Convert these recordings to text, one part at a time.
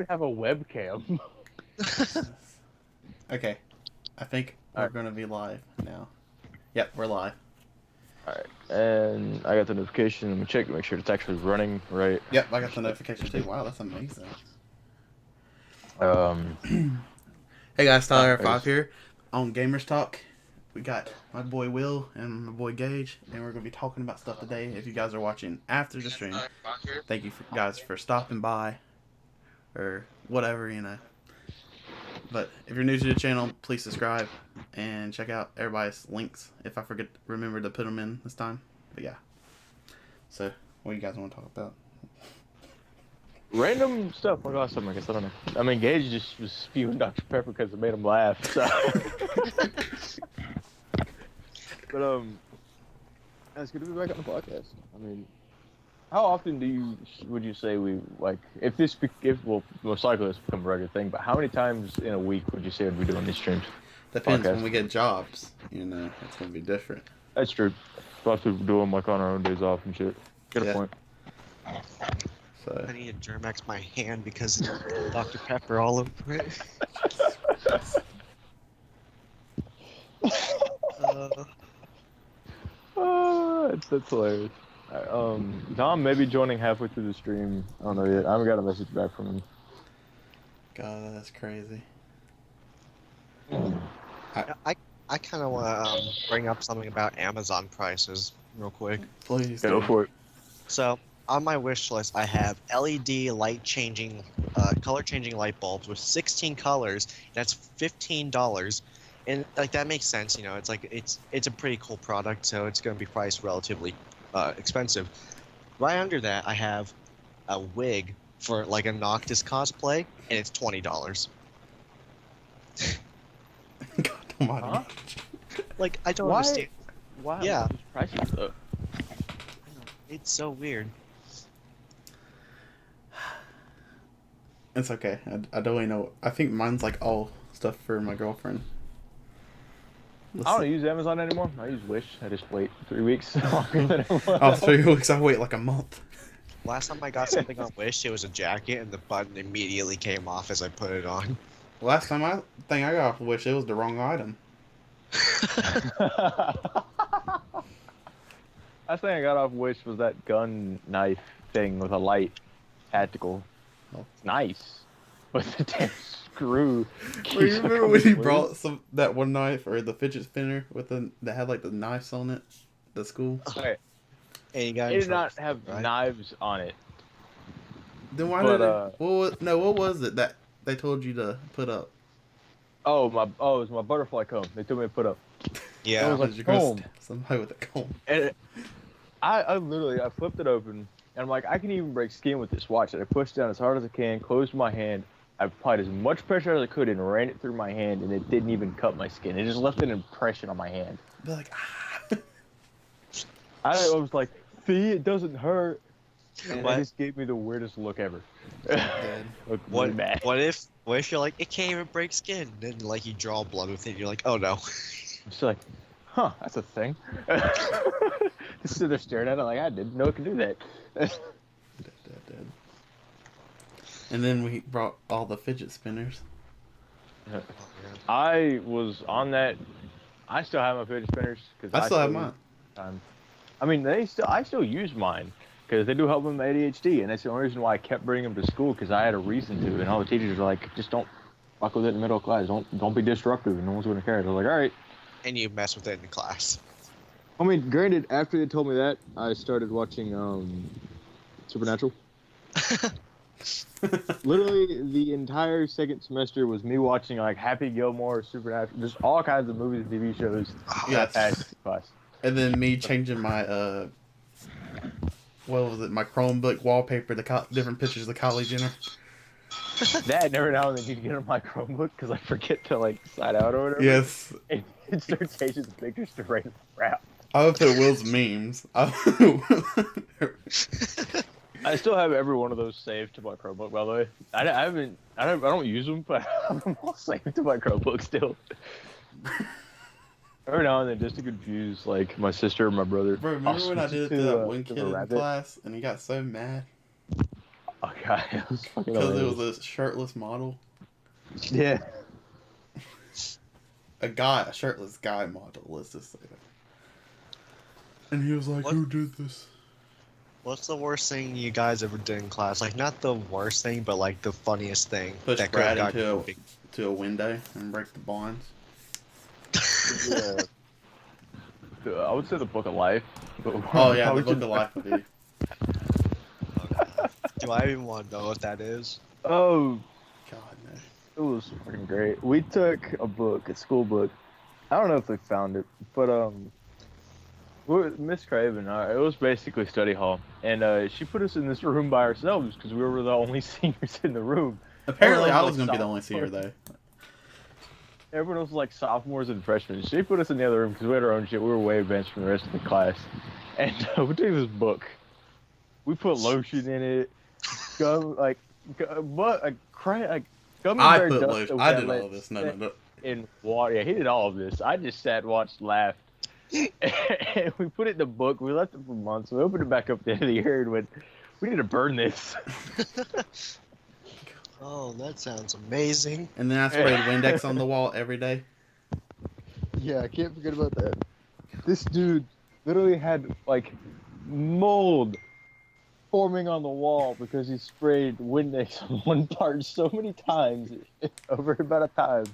even have a webcam. Okay, I think we're Alright. gonna be live now. Yep, we're live. Alright, and I got the notification. Let me check to make sure it's actually running right. Yep, I got the notification too. Wow, that's amazing. Um, Hey guys, Tyler I 5 just, here on GamersTalk. We got my boy Will and my boy Gage, and we're gonna be talking about stuff today. If you guys are watching after the stream, thank you guys for stopping by, or whatever, you know. But if you're new to the channel, please subscribe and check out everybody's links. If I remember to put them in this time. But yeah. So, what do you guys want to talk about? random stuff. What else? I guess I don't know. I mean, Gage just was spewing Dr. Pepper because it made him laugh. So, but it's good to be back on the podcast. I mean, how often would you say we like if most likely this become a regular thing, but how many times in a week would you say would we doing these streams? Depends. Podcast. When we get jobs, you know, it's gonna be different. That's true. Lots of people do them like on our own days off and shit. Get a point. So. I need to Germax my hand because Dr. Pepper all over it. That's hilarious. Tom may be joining halfway through the stream. I don't know yet. I haven't got a message back from him. God, that's crazy. I kind of want to bring up something about Amazon prices real quick. Please Go for it. So on my wish list, I have LED light changing, color changing light bulbs with 16 colors. That's $15, and like that makes sense. You know, it's like it's a pretty cool product, so it's going to be priced relatively expensive. Right under that, I have a wig for like a Noctis cosplay, and it's $20. God almighty. Huh? Like I don't understand. Why? Yeah. Prices though. It's so weird. It's okay. I don't really know. I think mine's like all stuff for my girlfriend. I don't use Amazon anymore. I use Wish. I just wait 3 weeks longer than everyone Oh, else. 3 weeks. I wait like a month. Last time I got something on Wish, it was a jacket, and the button immediately came off as I put it on. Last time I got off of Wish, it was the wrong item. Last thing I got off Wish was that gun knife thing with a light tactical. Oh. It's nice, but the damn screw. Well, you remember when he brought that one knife or the fidget spinner with that had like the knives on it? The school. Okay. And you got It did not have right? knives on it. Then why But, did it? What was it that they told you to put up? Oh, it was my butterfly comb. They told me to put up. Yeah. It was like You're gonna comb. stab somebody with a comb. And I literally flipped it open, and I'm like, I can even break skin with this. Watch it. I pushed down as hard as I can, closed my hand. I applied as much pressure as I could and ran it through my hand, and it didn't even cut my skin. It just left an impression on my hand. Be like, I was like, see, it doesn't hurt. And What? it just gave me the weirdest look ever. dead. Looked What? really bad. What if you're like, it can't even break skin? Then like you draw blood with it, you're like, oh no. Just like, huh, that's a thing. Just sit there staring at it like, I didn't know it could do that. Dead. And then we brought all the fidget spinners. I was on that. I still have my fidget spinners because I still have mine. I mean, I still use mine because they do help with my ADHD, and that's the only reason why I kept bringing them to school because I had a reason to. And all the teachers were like, just don't fuck with it in middle class. Don't be disruptive, and no one's gonna care. I was like, all right. And you mess with it in class. I mean, granted, after they told me that, I started watching Supernatural. Literally, the entire second semester was me watching like Happy Gilmore, Supernatural, just all kinds of movies and TV shows. Yeah. Class. And then me changing my what was it? My Chromebook wallpaper to different pictures of Kylie Jenner. That every now and then you get on my Chromebook because I forget to like slide out or whatever. Yes. And it starts changing the pictures to random crap. I would put Will's memes. I still have every one of those saved to my Chromebook, by the way. I don't use them, but I have them all saved to my Chromebook still. Every now and then, just to confuse like my sister or my brother. Bro, remember when I did it to that one kid in class and he got so mad? Okay. god, it was fucking Because it hilarious. was a shirtless model. Yeah. A shirtless guy model, let's just say that. And he was like, What? who did this? What's the worst thing you guys ever did in class? Like, not the worst thing, but like the funniest thing Push that could have Brad gotten you into a window and break the blinds. Yeah. I would say the Book of Life. But Oh yeah, how the would you- Book of Life would be. Do I even want to know what that is? Oh, God no. it was fucking great. We took a book, a school book. I don't know if they found it, but Miss Craven, it was basically study hall, and she put us in this room by ourselves because we were the only seniors in the room. Apparently, I Everyone was gonna be the only senior sophomores. though. Everyone was like sophomores and freshmen. She put us in the other room because we had our own shit. We were way advanced from the rest of the class, and we took this book. We put lotion in it, gum like, gummy I bear put dust lotion. that I we did let all this. No. in water. Yeah, he did all of this. I just sat, watched, laughed. And we put it in the book. We left it for months. We opened it back up at the end of the year and went, we need to burn this. Oh, that sounds amazing. And then I sprayed Windex on the wall every day. Yeah, I can't forget about that. This dude literally had like mold forming on the wall because he sprayed Windex on one part so many times over about a time.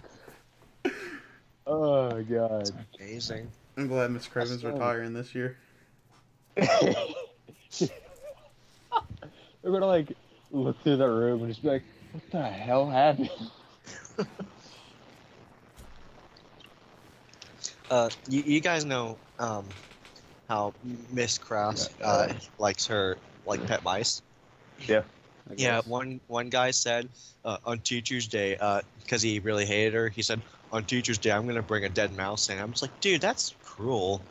Oh god. Amazing. I'm glad Miss Craven's saw it. retiring this year. We're gonna like look through the room and just be like, what the hell happened? You guys know how Miss Krause likes her like pet mice. Yeah. I Yeah, guess. one guy said on Teacher's Day, because he really hated her, he said, on Teacher's Day, I'm gonna bring a dead mouse in. I'm just like, dude, that's cruel.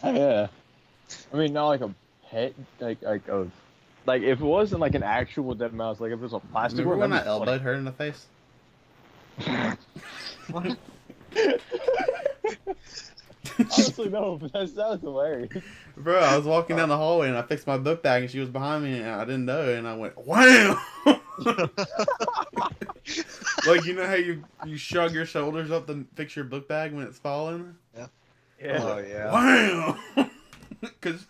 Yeah. I mean, not like a pet, like if it wasn't like an actual dead mouse, like if it was a plastic Remember one, when I that'd be funny. elbowed her in the face? What? Honestly, no, but that sounds hilarious. Bro, I was walking down the hallway and I fixed my book bag and she was behind me and I didn't know and I went, wham! Like, you know how you shrug your shoulders up to fix your book bag when it's falling? Yeah. Oh yeah. Wham! Cause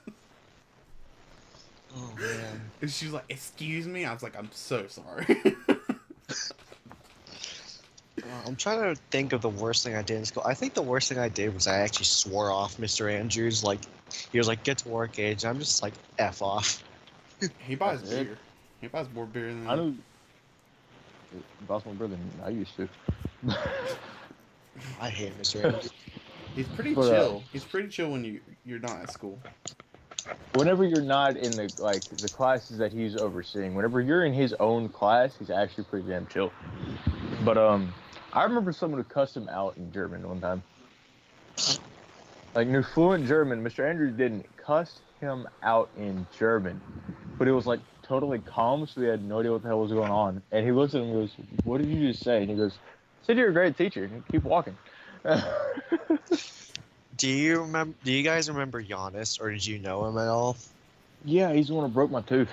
Oh man. and she was like, excuse me? I was like, I'm so sorry. I'm trying to think of the worst thing I did in school. I think the worst thing I did was I actually swore off Mr. Andrews. Like, he was like, get to work, Gage. And I'm just like, F off. He buys That's it. beer. He buys more beer than I knew boss more brother than I used to. I hate Mr. Andrews. He's pretty But, chill. He's pretty chill when you're not at school. Whenever you're not in the classes that he's overseeing, whenever you're in his own class, he's actually pretty damn chill. But I remember someone who cussed him out in German one time. Like knew fluent German. Mr. Andrews didn't cuss him out in German, but it was like totally calm, so he had no idea what the hell was going on. And he looks at him and goes, "What did you just say?" And he goes, "Said you're a great teacher. Keep walking." Do you guys remember Giannis, or did you know him at all? Yeah, he's the one who broke my tooth,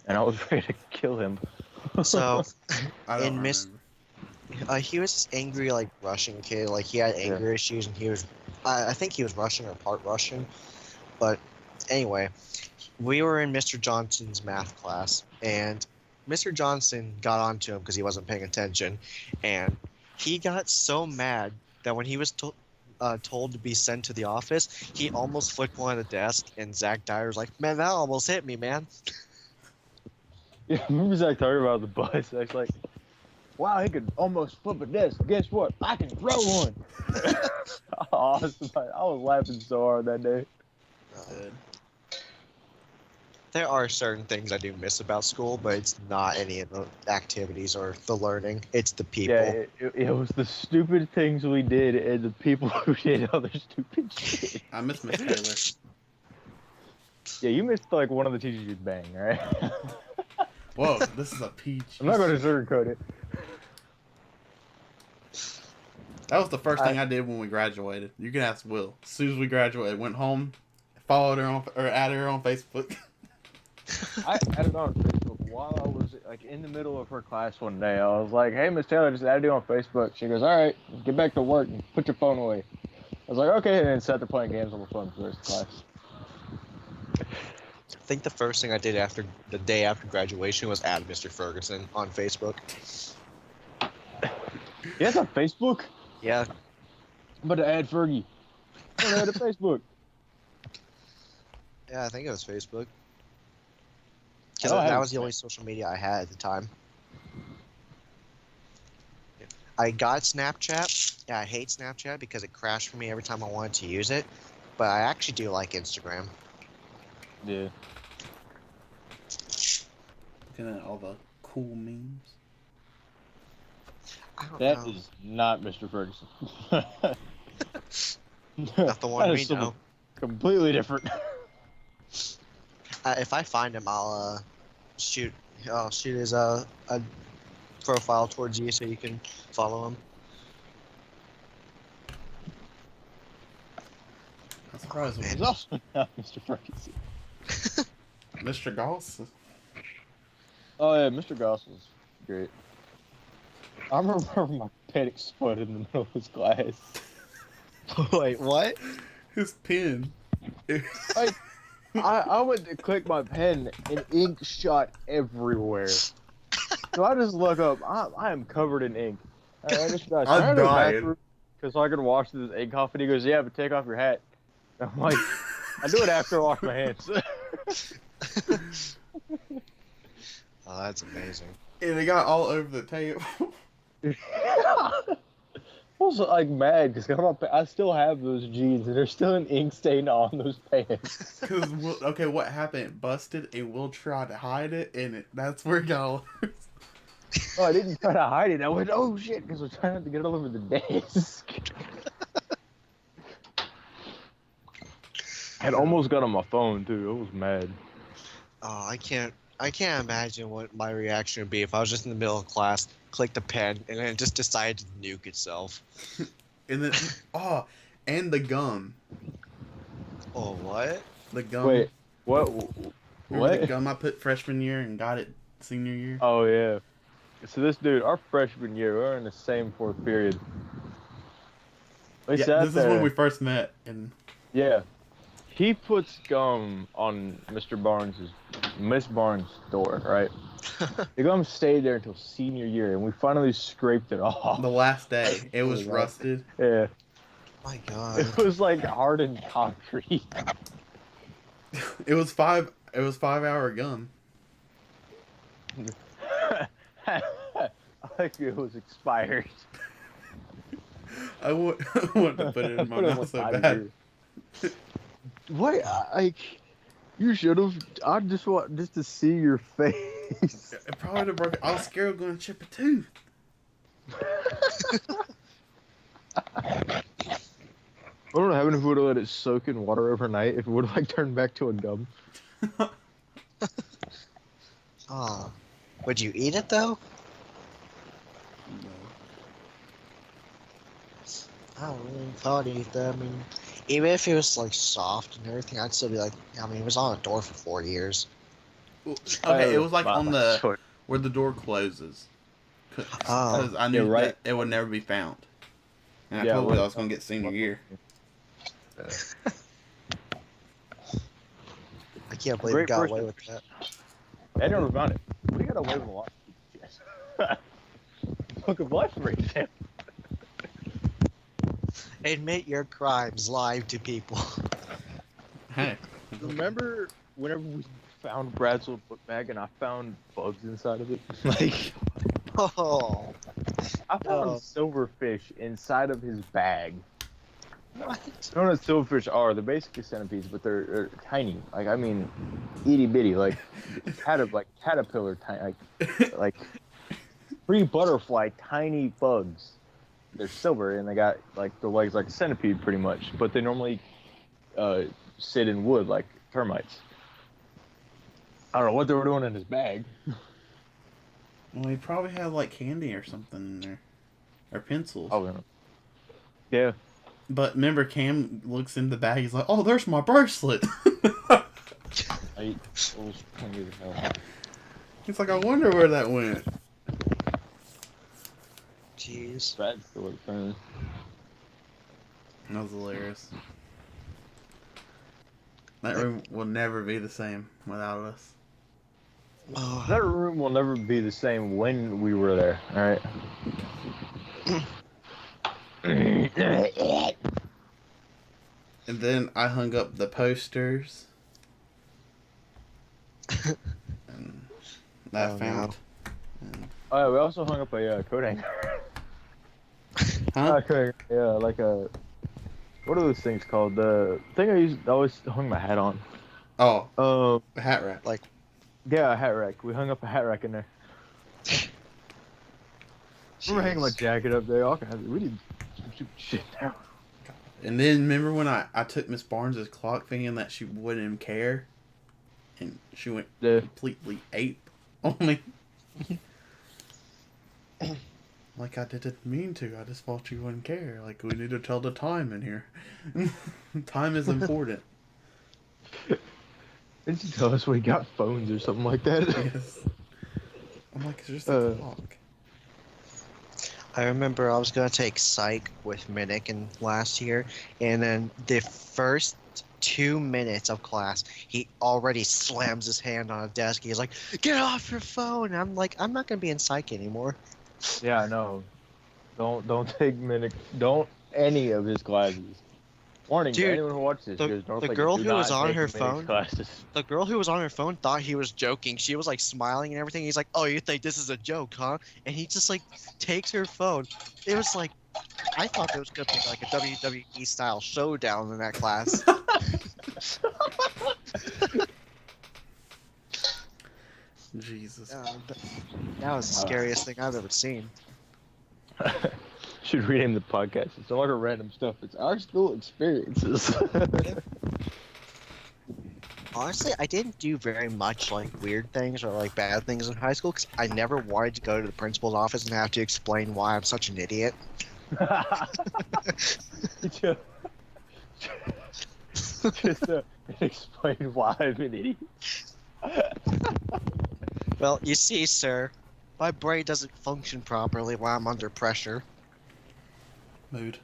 and I was ready to kill him. So, I don't In Miss- remember. he was this angry, like, Russian kid. Like, he had anger issues, and he was, I think he was Russian or part Russian. But anyway, we were in Mr. Johnson's math class, and Mr. Johnson got onto him because he wasn't paying attention, and he got so mad that when he was told to be sent to the office, he almost flicked one at the desk, and Zach Dyer was like, "Man, that almost hit me, man." Yeah, I remember Zach talking about the bus. Zach's like, "Wow, he could almost flip a desk. Guess what? I can throw one." Awesome. I was laughing so hard that day. Good. There are certain things I do miss about school, but it's not any of the activities or the learning. It's the people. Yeah, it was the stupid things we did and the people who did other stupid shit. I miss Miss Taylor. Yeah, you missed like one of the teachers you'd bang, right? Whoa, this is a peach. I'm not going to sugarcoat it. That was the first thing I did when we graduated. You can ask Will. As soon as we graduated, went home, followed her on, or added her on Facebook. I added on Facebook while I was like in the middle of her class one day, I was like, "Hey, Miss Taylor, just added you on Facebook." She goes, "All right, get back to work and put your phone away." I was like, "Okay," and then sat there playing games on my phone for the rest of class. I think the first thing I did after the day after graduation was add Mr. Ferguson on Facebook. You guys have Facebook? Yeah, I'm about to add Fergie. I'm gonna add to Facebook. yeah, I think it was Facebook. I Because don't that have was the only social media I had at the time. I got Snapchat. Yeah, I hate Snapchat because it crashed for me every time I wanted to use it. But I actually do like Instagram. Yeah. Looking at all the cool memes. I don't That know. is not Mr. Ferguson. Not the one That we is someone know. completely different. If I find him, I'll shoot. I'll shoot his a profile towards you so you can follow him. I'm surprised man. He's also not Mr. Ferguson. Mr. Goss. Oh yeah, Mr. Goss was great. I remember my pen exploded in the middle of his class. Wait, what? His pen. I went to click my pen and ink shot everywhere. So I just look up. I am covered in ink. I just got I'm to the dying. bathroom because I could wash this ink off. And he goes, "Yeah, but take off your hat." And I'm like, I do it after I wash my hands. Oh, that's amazing. And it got all over the table. I was like mad because I still have those jeans and there's still an ink stain on those pants. Because, okay, what happened? It busted, and Will tried to hide it, and that's where it got all over. Oh, I didn't try to hide it. I went, "Oh shit," because we're trying not to get it all over the desk. I had almost got on my phone too. I was mad. Oh, I can't imagine what my reaction would be if I was just in the middle of class, clicked the pen, and then it just decided to nuke itself. And then, and the gum. Oh, what? The gum. Wait, what? Remember the What? gum I put freshman year and got it senior year? Oh yeah. So this dude, our freshman year, we were in the same fourth period. We Yeah, sat this is there. when we first met. And Yeah. He puts gum on Miss Barnes' door, right? The gum stayed there until senior year, and we finally scraped it off. the last day, it was rusted. Yeah. My God. It was like hardened concrete. It was 5-hour gum. I think it was expired. I wanted to put it in my Put it mouth so out of bad. here. What? You should have. I just want to see your face. It probably would have broken. I was scared of going to chip a tooth. I don't know. Having if we would have let it soak in water overnight, if it would have like turned back to a gum. Oh. Would you eat it though? I don't really thought I'd eat that. I mean, even if it was like soft and everything, I'd still be like, I mean, it was on the door for 4 years. Okay, it was like on the Short. where the door closes. Oh. Because I knew Yeah, right. that it would never be found. And I Yeah, told you what- I was going to get senior year. I can't believe we Great got person. away with that. I never found it. We got away with a lot. Book of Life, for example. Admit your crimes live to people. Hey. Remember whenever we found Brad's little book bag and I found bugs inside of it? Like, Oh. I found Oh. silverfish inside of his bag. What? I don't know what silverfish are. They're basically centipedes, but they're tiny. Like, I mean, itty bitty. Like, caterpillar tiny. Like pre-butterfly tiny bugs. They're silver and they got like the legs like a centipede pretty much, but they normally sit in wood like termites. I don't know what they were doing in his bag. Well, he probably had like candy or something in there. Or pencils. Oh, yeah. But remember, Cam looks in the bag, he's like, "Oh, there's my bracelet." I was hungry as hell. It's like, I wonder where that went. Jeez. That's the word friend. That was hilarious. That Like- room will never be the same without us. Oh. That room will never be the same when we were there. All right. And then I hung up the posters. And that Oh, found. And, Oh, yeah, we also hung up a coat hanger. huh? Okay. Yeah, like a. What are those things called? The thing I always hung my hat on. Oh, Um. a hat rack. Yeah, a hat rack. We hung up a hat rack in there. We're hanging my Jeez. jacket up there. All kinds of, we did some stupid shit there. And then remember when I took Miss Barnes' clock thinking that she wouldn't care? And she went Yeah. completely ape on me. Like, I didn't mean to. I just thought you wouldn't care. Like, we need to tell the time in here. Time is important. Didn't you tell us we got phones or something like that? Yes. I'm like, it's just a clock. I remember I was gonna take psych with Minnick in last year, and then the first 2 minutes of class, he already slams his hand on a desk. He's like, "Get off your phone!" I'm like, "I'm not gonna be in psych anymore." Yeah, no. Don't take Minnick. Don't any of his classes. Warning to Dude, anyone who watches this. the- Because don't the take girl do who was not on take her Minnick's phone- classes. The girl who was on her phone thought he was joking. She was like smiling and everything. He's like, "Oh, you think this is a joke, huh?" And he just like takes her phone. It was like, I thought there was gonna be like a WWE style showdown in that class. Jesus. That was the scariest thing I've ever seen. Should rename the podcast. It's no longer random stuff. It's our school experiences. Honestly, I didn't do very much like weird things or like bad things in high school because I never wanted to go to the principal's office and have to explain why I'm such an idiot. Just to explain why I'm an idiot. Well, you see, sir, my brain doesn't function properly while I'm under pressure. Mood.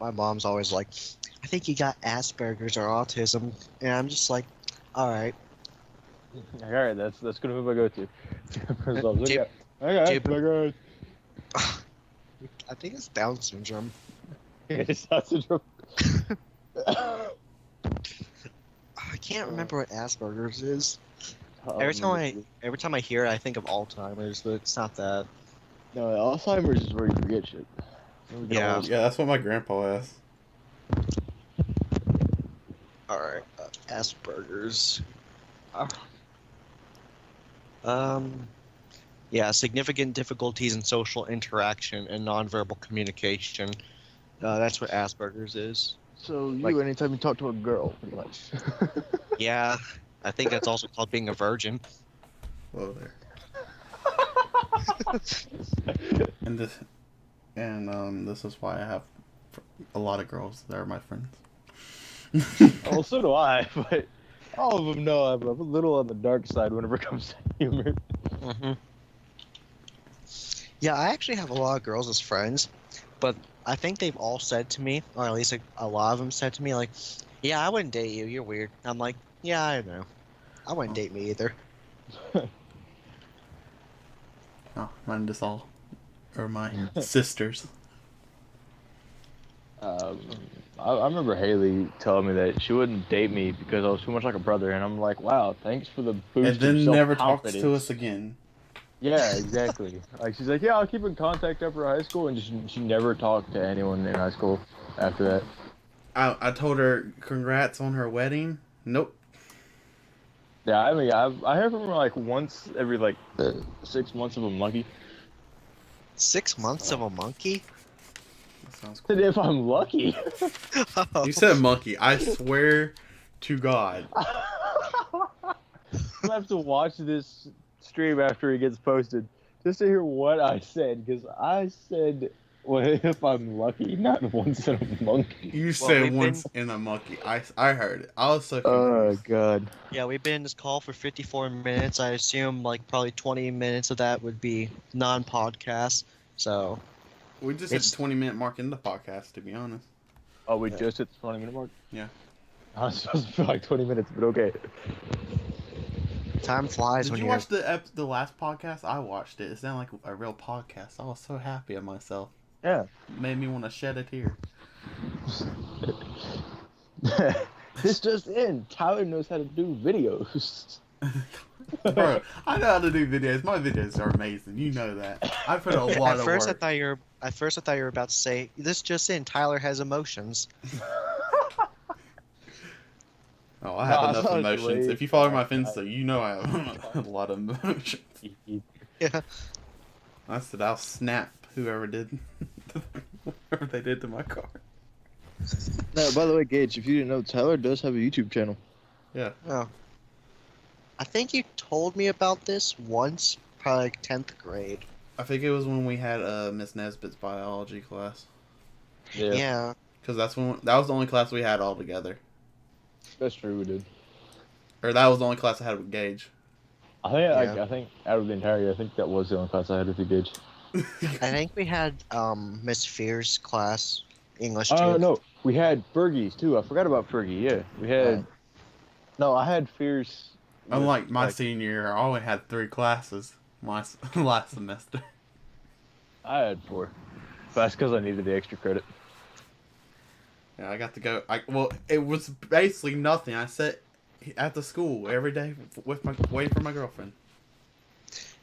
My mom's always like, "I think you got Asperger's or autism," and I'm just like, "All right." All right, that's gonna move I go to. First off, look Dude- at. Okay, dude- okay. I think it's Down syndrome. It's not syndrome. I can't remember what Asperger's is. Every time I hear it, I think of Alzheimer's, but it's not that. No, Alzheimer's is where you forget shit. Yeah. Yeah, that's what my grandpa has. All right, Asperger's. Yeah, significant difficulties in social interaction and nonverbal communication. That's what Asperger's is. So you, Like- anytime you talk to a girl, pretty much. Yeah, I think that's also called being a virgin. Whoa there. And this is why I have a lot of girls that are my friends. Well, so do I, but all of them know I'm a little on the dark side whenever it comes to humor. Mm-hmm. Yeah, I actually have a lot of girls as friends, but I think they've all said to me, or at least a lot of them said to me, like, "Yeah, I wouldn't date you. You're weird." I'm like, "Yeah, I know. I wouldn't date me either." Oh, mine just all are my sisters. I remember Haley telling me that she wouldn't date me because I was too much like a brother, and I'm like, wow, thanks for the boost. And then of never talks self-confidence. to us again. Yeah, exactly. Like she's like, yeah, I'll keep in contact after high school, and she never talked to anyone in high school after that. I told her congrats on her wedding. Nope. Yeah, I mean, I hear from her like once every like 6 months if I'm lucky. 6 months of a monkey? That sounds cool. And if I'm lucky. You said monkey. I swear to God. I'm gonna have to watch this stream after it gets posted just to hear what I said, because I said What if I'm lucky? Not once in a monkey. You Well, said we've once in a monkey. I heard it. I was so Oh confused. god. Yeah, we've been in this call for 54 minutes. I assume like probably 20 minutes of that would be non-podcast. So We just hit it's the 20-minute mark in the podcast, to be honest. Oh, we Yeah. just hit the 20-minute mark? Yeah. I was supposed to feel like 20 minutes, but okay. time flies Did when you you're. watch the last podcast? I watched it. It sounded like a real podcast. I was so happy of myself. Yeah. Made me want to shed a tear. This just in. Tyler knows how to do videos. Bro, I know how to do videos. My videos are amazing. You know that. I put a lot At of first, work. I thought you were about to say this. Just in, Tyler has emotions. Oh, I have Nah, enough I was emotions. way If you follow my back. Finsta, you know I have a lot of emotions. Yeah. I said I'll snap whoever did whatever they did to my car. No, by the way, Gage, if you didn't know, Tyler does have a YouTube channel. Yeah. Oh. I think you told me about this once, probably like 10th grade. I think it was when we had Miss Nesbitt's biology class. Yeah. Because that was the only class we had all together. That's true, we did. Or that was the only class I had with Gage. I think out of the entire year, I think that was the only class I had with you, Gage. I think we had Miss Fear's class, English Oh, too. no. We had Fergie's, too. I forgot about Fergie, yeah. We had... Right. No, I had Fierce... Unlike my senior year, I only had 3 classes last semester. I had 4. But that's because I needed the extra credit. Yeah, I got to go. Well, it was basically nothing. I sat at the school every day waiting for my girlfriend.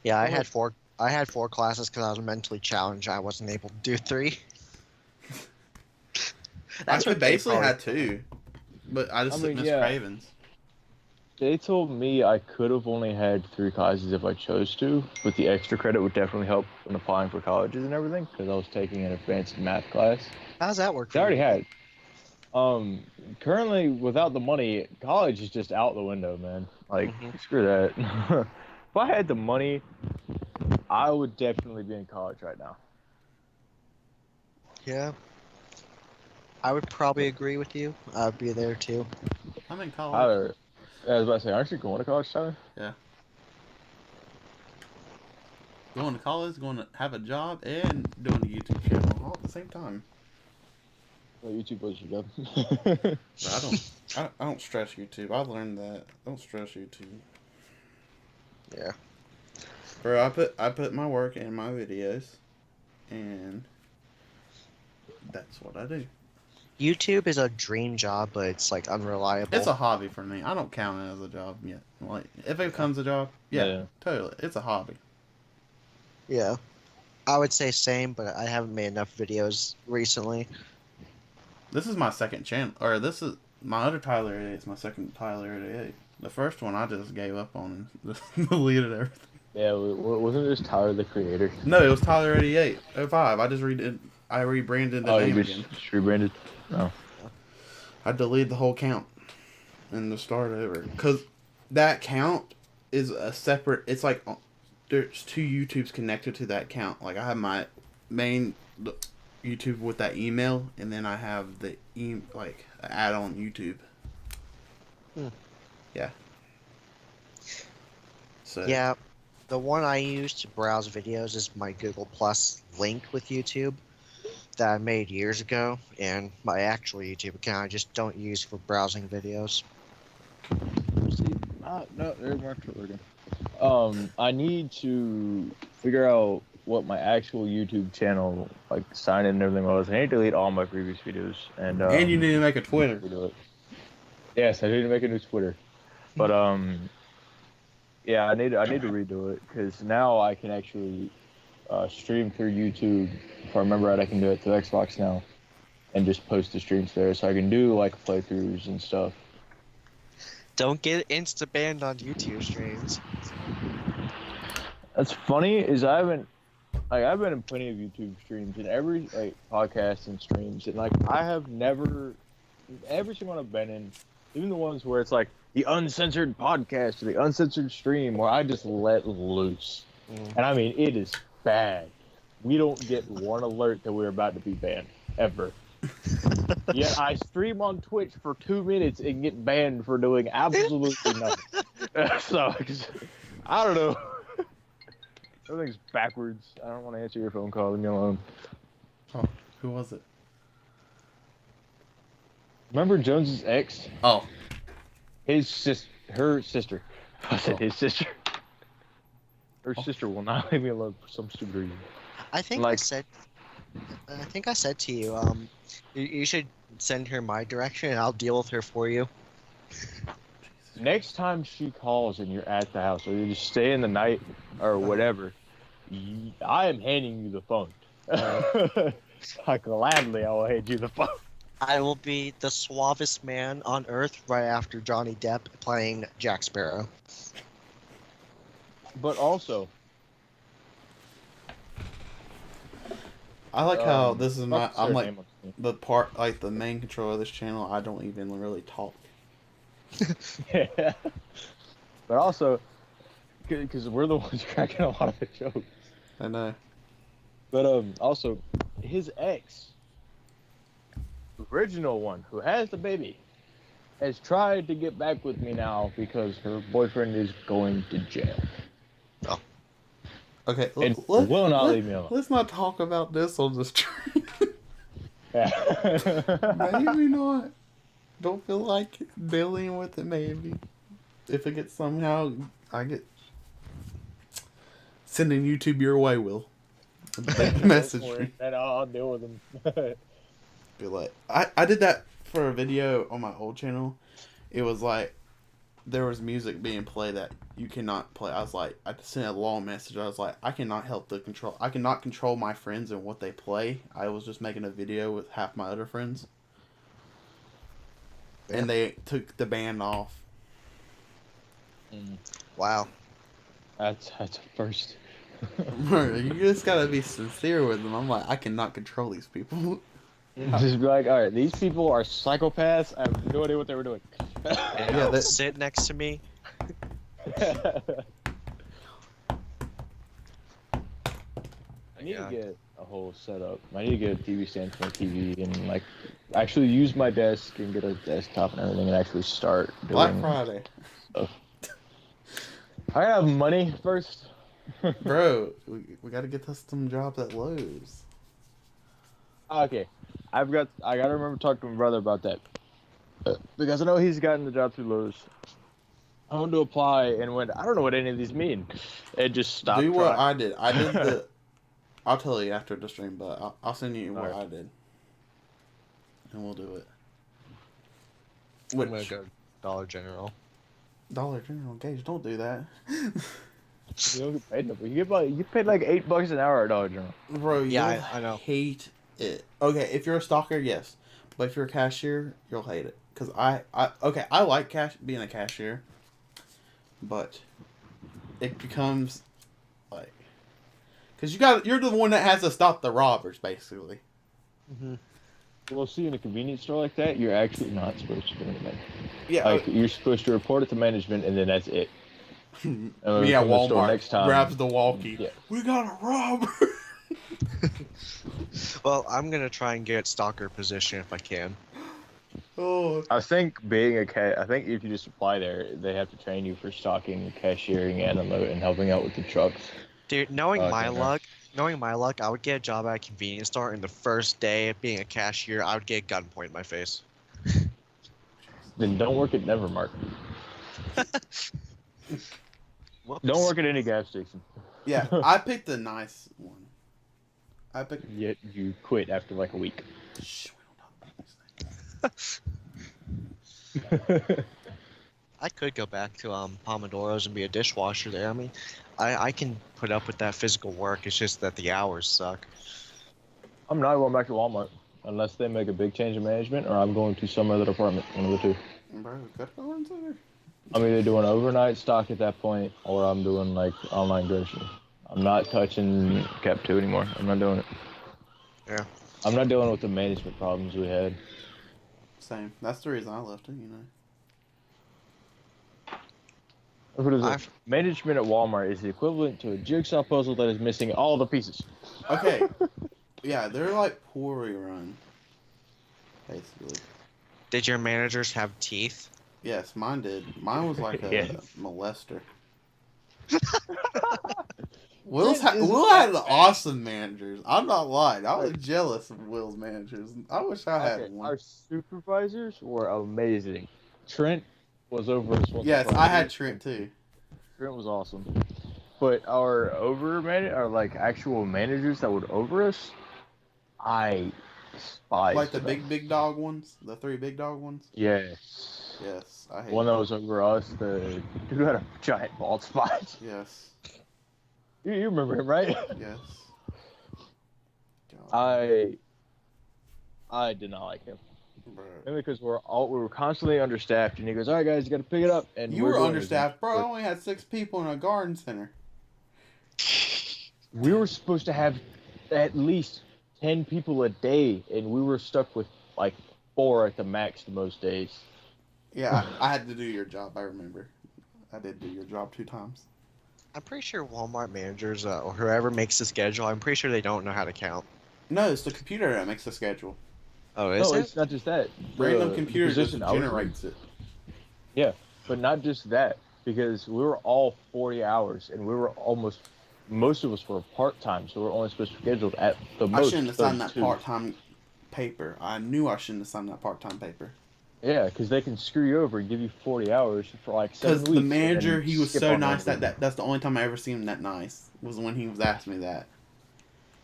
Yeah, I had 4. I had 4 classes because I was mentally challenged. I wasn't able to do 3. I what could they basically probably- had 2, but I just took Miss Craven's. They told me I could have only had 3 classes if I chose to, but the extra credit would definitely help when applying for colleges and everything, because I was taking an advanced math class. How does that work? I already had. Currently, without the money, college is just out the window, man. Like, screw that. If I had the money, I would definitely be in college right now. Yeah. I would probably agree with you. I'd be there too. I'm in college. Tyler, I was about to say, aren't you going to college, Tyler? Going to college, going to have a job, and doing a YouTube channel all at the same time. Well, YouTube was your job. I don't stress YouTube. I've learned that. Don't stress YouTube. Yeah. Bro, I put my work in my videos, and that's what I do. YouTube is a dream job, but it's like unreliable. It's a hobby for me. I don't count it as a job yet. Like, if it becomes a job, yeah, totally. It's a hobby. Yeah. I would say same, but I haven't made enough videos recently. This is my second channel, or this is my other Tyler 88. It's my second Tyler 88. The first one I just gave up on and just deleted everything. Yeah, wasn't this Tyler the creator? No, it was Tyler 88, 05. I rebranded the name you again. just rebranded? No. I deleted the whole count and to start over. Because that count is a separate, it's like there's 2 YouTubes connected to that count. Like I have my main YouTube with that email, and then I have the add-on YouTube. Yeah. So Yeah. The one I use to browse videos is my Google Plus link with YouTube that I made years ago, and my actual YouTube account I just don't use for browsing videos. No, there's my again. I need to figure out what my actual YouTube channel, like sign in and everything was. I need to delete all my previous videos, and you need to make a Twitter. redo it. Yes, I need to make a new Twitter, but yeah, I need to redo it because now I can actually stream through YouTube. If I remember right, I can do it through Xbox now, and just post the streams there, so I can do like playthroughs and stuff. Don't get insta banned on YouTube streams. That's funny is I've been in plenty of YouTube streams and every podcast and streams, and I have never, every single one I've been in, even the ones where it's like the uncensored podcast or the uncensored stream where I just let loose, and I mean it is bad, we don't get one alert that we're about to be banned ever. Yet I stream on Twitch for 2 minutes and get banned for doing absolutely nothing. So I don't know. Everything's backwards. I don't want to answer your phone call. Leave me alone. Oh, who was it? Remember Jones's ex? Oh, Her sister. I said Oh. his sister. Her Oh. sister will not leave me alone for some stupid reason. I think Like- I said to you, you should send her my direction and I'll deal with her for you. Next time she calls and you're at the house, or you just stay in the night or whatever, I am handing you the phone. Gladly, I will hand you the phone. I will be the suavest man on earth right after Johnny Depp playing Jack Sparrow. But also, I like how this is my. what's I'm her like name on the the part, like the main controller of this channel. I don't even really talk. screen? Yeah. But also, because we're the ones cracking a lot of the jokes. I know. But also, his ex, original one who has the baby, has tried to get back with me now because her boyfriend is going to jail. Okay, And will not leave me alone. Let's not talk about this on the stream. Yeah. Maybe not. Don't feel like dealing with it. Maybe if it gets somehow, I get sending YouTube your way. Will message me. And I'll deal with him. Be like, I did that for a video on my old channel. It was like there was music being played that you cannot play. I was like, I sent a long message. I was like, I cannot help the control. I cannot control my friends and what they play. I was just making a video with half my other friends, and they took the band off. Wow. That's a first. You just gotta be sincere with them. I'm like, I cannot control these people. Just be like, all right, these people are psychopaths. I have no idea what they were doing. Yeah, that- Sit next to me. I need Yeah. to get a whole setup. I need to get a TV stand for my TV and like actually use my desk and get a desktop and everything and actually start doing Black Friday, stuff. I gotta have money first. bro. We gotta get us some jobs at Lowe's. Okay, I gotta remember to talk to my brother about that because I know he's gotten the job through Lowe's. I wanted to apply and went. I don't know what any of these mean. It just stopped. Do what trying. I did. I did the. I'll tell you after the stream, but I'll send you what Alright. I did, and we'll do it. I'm gonna Which go Dollar General. Dollar General Gage? Don't do that, You don't get paid enough. You get paid like $8 an hour at Dollar General. bro. Yeah, You'll I know. hate it. Okay, if you're a stalker, yes, but if you're a cashier, you'll hate it. Cause I like being a cashier, but it becomes like, cause you're the one that has to stop the robbers, basically. Mm-hmm. Well, see, in a convenience store like that, you're actually not supposed to do anything. Yeah, Like you're supposed to report it to management, and then that's it. me we at come to the store Walmart next time. grabs the walkie. Yeah. We got a robber. Well, I'm gonna try and get stalker position if I can. Oh, I think I think if you just apply there, they have to train you for stocking, cashiering, and unloading, and helping out with the trucks. Dude, knowing my Okay. luck, I would get a job at a convenience store, and the first day of being a cashier, I would get a gun pointed in my face. Then don't work at Nevermark. Whoops. Don't work at any gas station. yeah. I picked the nice one. I picked. Yet you quit after like a week. Shh, we don't talk about these things. I could go back to Pomodoro's and be a dishwasher there. I mean, I can put up with that physical work. It's just that the hours suck. I'm not going back to Walmart unless they make a big change in management, or I'm going to some other department. One of the two. Bro, good ones there. I'm either doing overnight stock at that point, or I'm doing like online grocery. I'm not touching Cap 2 anymore. I'm not doing it. Yeah. I'm not dealing with the management problems we had. Same. That's the reason I left it. You know. What is it? I've- Management at Walmart is the equivalent to a jigsaw puzzle that is missing all the pieces. Okay. Yeah, they're like poorly run, basically. Did your managers have teeth? Yes, mine did. Mine was like a Yes. molester. Trent is Will had awesome managers. I'm not lying. I was jealous of Will's managers. I wish I had Okay, one. our supervisors were amazing. Trent was over us once or Yes, twice. I had Trent too. Trent was awesome. But our like actual managers that would over us, I despised Like the them. big dog ones, the 3 big dog ones. Yes. Yes, I hate. One that was over us, the dude who had a giant bald spot. Yes, You remember him, right? yes. God. I did not like him. Bro. Mainly because we were constantly understaffed, and he goes, "All right, guys, you got to pick it up." And You we're were doing understaffed, bro. I it. only had 6 people in a garden center. We were supposed to have at least 10 people a day, and we were stuck with like 4 at the max most days. Yeah, I had to do your job. I remember. I did do your job 2 times. I'm pretty sure Walmart managers or whoever makes the schedule, I'm pretty sure they don't know how to count. No, it's the computer that makes the schedule. Oh, is No, it? it's not just that. Random The computer just position I was in- generates it. Yeah, but not just that, because we were all 40 hours, and we were most of us were part-time, so we were only supposed to be scheduled at the I most shouldn't have signed that 32. part-time paper. I knew I shouldn't have signed that part-time paper. Yeah, because they can screw you over and give you 40 hours for like 7 Because weeks. the manager, and he was skip so on nice everything. that's the only time I ever seen him that nice was when he was asking me that.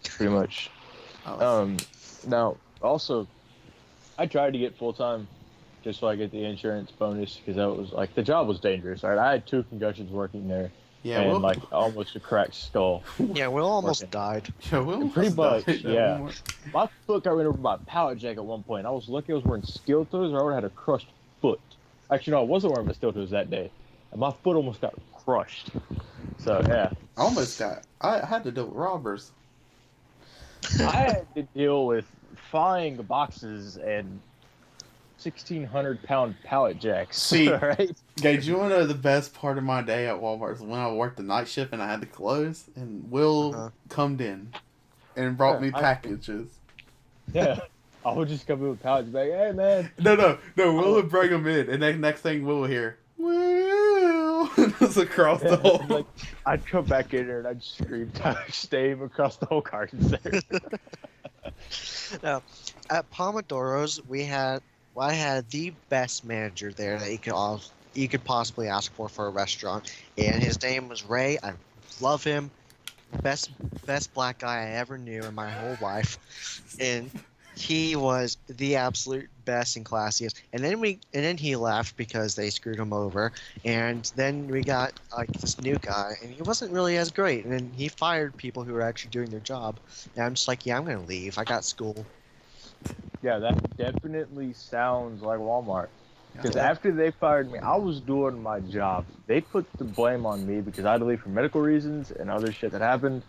Pretty much. I was, Now, also, I tried to get full-time just so I get the insurance bonus, because that was like, the job was dangerous, right? I had 2 concussions working there, yeah, and Will, like almost a cracked skull. Yeah, Will almost Working. died. yeah, Will pretty almost much, died that yeah. one. My foot got ran over by a pallet jack at one point. I was lucky I was wearing steel toes, or I would have had a crushed foot. Actually, no, I wasn't wearing my steel toes that day, and my foot almost got crushed. So yeah, I had to deal with robbers. I had to deal with flying boxes and 1,600-pound pallet jacks. See, right? Gage, you want to know the best part of my day at Walmart is when I worked the night shift and I had to close, and Will come in and brought me packages. Yeah. I would just come in with pallets back. Hey, man. No, Will would bring them in, and then next thing Will would hear, Will, it's across the whole. Like, I'd come back in there and I'd scream Tyler Stame across the whole carton there. Now, at Pomodoro's, I had the best manager there that you could possibly ask for a restaurant, and his name was Ray. I love him. Best black guy I ever knew in my whole life, and he was the absolute best and classiest. And then he left because they screwed him over, and then we got like this new guy, and he wasn't really as great. And then he fired people who were actually doing their job, and I'm just like, yeah, I'm gonna leave. I got school. Yeah, that definitely sounds like Walmart. Because Yeah. after they fired me, I was doing my job. They put the blame on me because I had to leave for medical reasons and other shit that happened.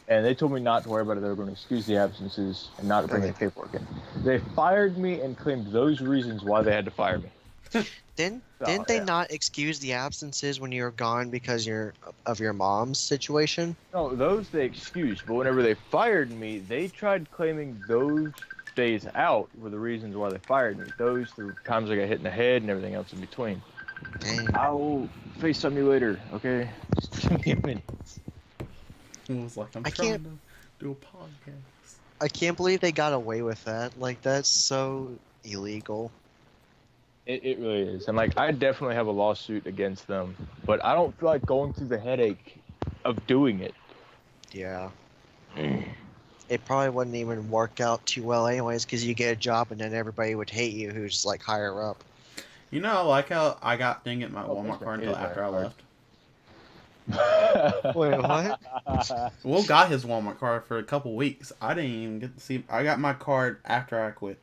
And they told me not to worry about it. They were going to excuse the absences and not bring any paperwork in. They fired me and claimed those reasons why they had to fire me. Didn't Oh, they yeah. not excuse the absences when you were gone because of your mom's situation? No, those they excused. But whenever they fired me, they tried claiming those days out were the reasons why they fired me. Those the times I got hit in the head and everything else in between. Dang. I will FaceTime you later, okay? Just give me a minute. It was like, I'm I trying can't- to do a podcast. I can't believe they got away with that. Like, that's so illegal. It really is. And like I definitely have a lawsuit against them, but I don't feel like going through the headache of doing it. Yeah. It probably wouldn't even work out too well anyways, because you get a job and then everybody would hate you who's like higher up. You know, I like how I got thing at my Oh, Walmart okay. card It until is after I very left. Wait, what? Will got his Walmart card for a couple weeks. I didn't even get to see. I got my card after I quit.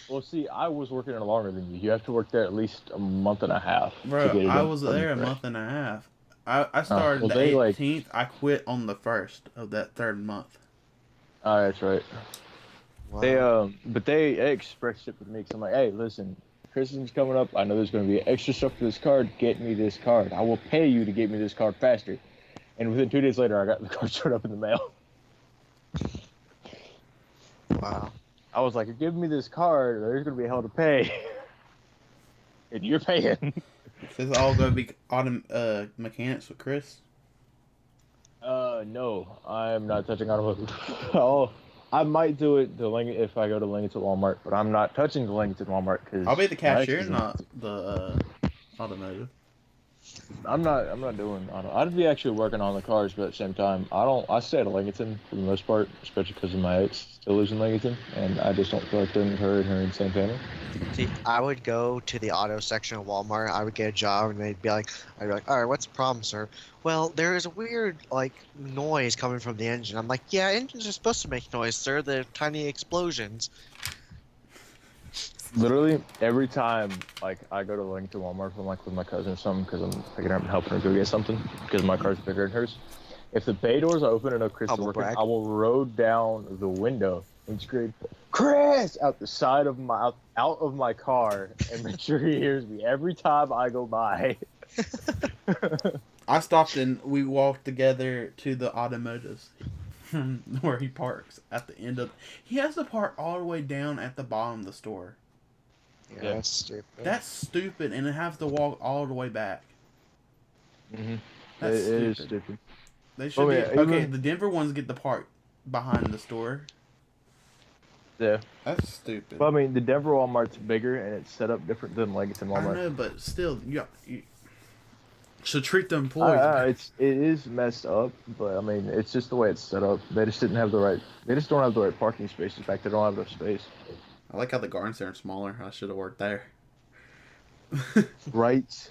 Well, see, I was working there longer than you. You have to work there at least a month and a half. to Bro, get it I done was from there a fresh. month and a half. I started well, the they, like- 18th. I quit on the 1st of that 3rd month. Oh, that's right. Wow. But they expressed it with me because I'm like, hey, listen, if Christmas coming up. I know there's going to be extra stuff for this card. Get me this card. I will pay you to get me this card faster. And within 2 days later, I got the card showed up in the mail. Wow. I was like, give me this card, or there's going to be hell to pay. And you're paying. This is all going to be mechanics with Chris. No, I'm not touching automotive. I might do it if I go to Lincoln Walmart, but I'm not touching the Lincoln Walmart because I'll be the cashier, not the automotive. I'm not doing auto. I'd be actually working on the cars, but at the same time, I stay at Lincoln for the most part, especially because of my ex still lives in Lincoln, and I just don't feel like putting her and her insane family. See, I would go to the auto section of Walmart. I would get a job, and I'd be like, all right, what's the problem, sir? Well, there is a weird noise coming from the engine. I'm like, yeah, engines are supposed to make noise, sir. They're tiny explosions. Literally every time I go to Lincoln Walmart with my cousin or something because I'm picking her up and helping her go get something because my car's bigger than hers. If the bay doors are open and no Chris is working, I will roll down the window and scream, "Chris!" out the side of out of my car and make sure he hears me every time I go by. I stopped and we walked together to the automotives where he parks at the end of. He has to park all the way down at the bottom of the store. Yeah, that's stupid. That's stupid, and it has to walk all the way back. Mm-hmm. That's it stupid. is stupid. They should be okay. The Denver ones get the park behind the store. Yeah, that's stupid. Well, I mean, the Denver Walmart's bigger and it's set up different than Lincoln Walmart. I know, but still, you should treat the employees. It is messed up, but I mean, it's just the way it's set up. They just don't have the right parking spaces. In fact, they don't have enough space. I like how the gardens there are smaller. I should have worked there. Right.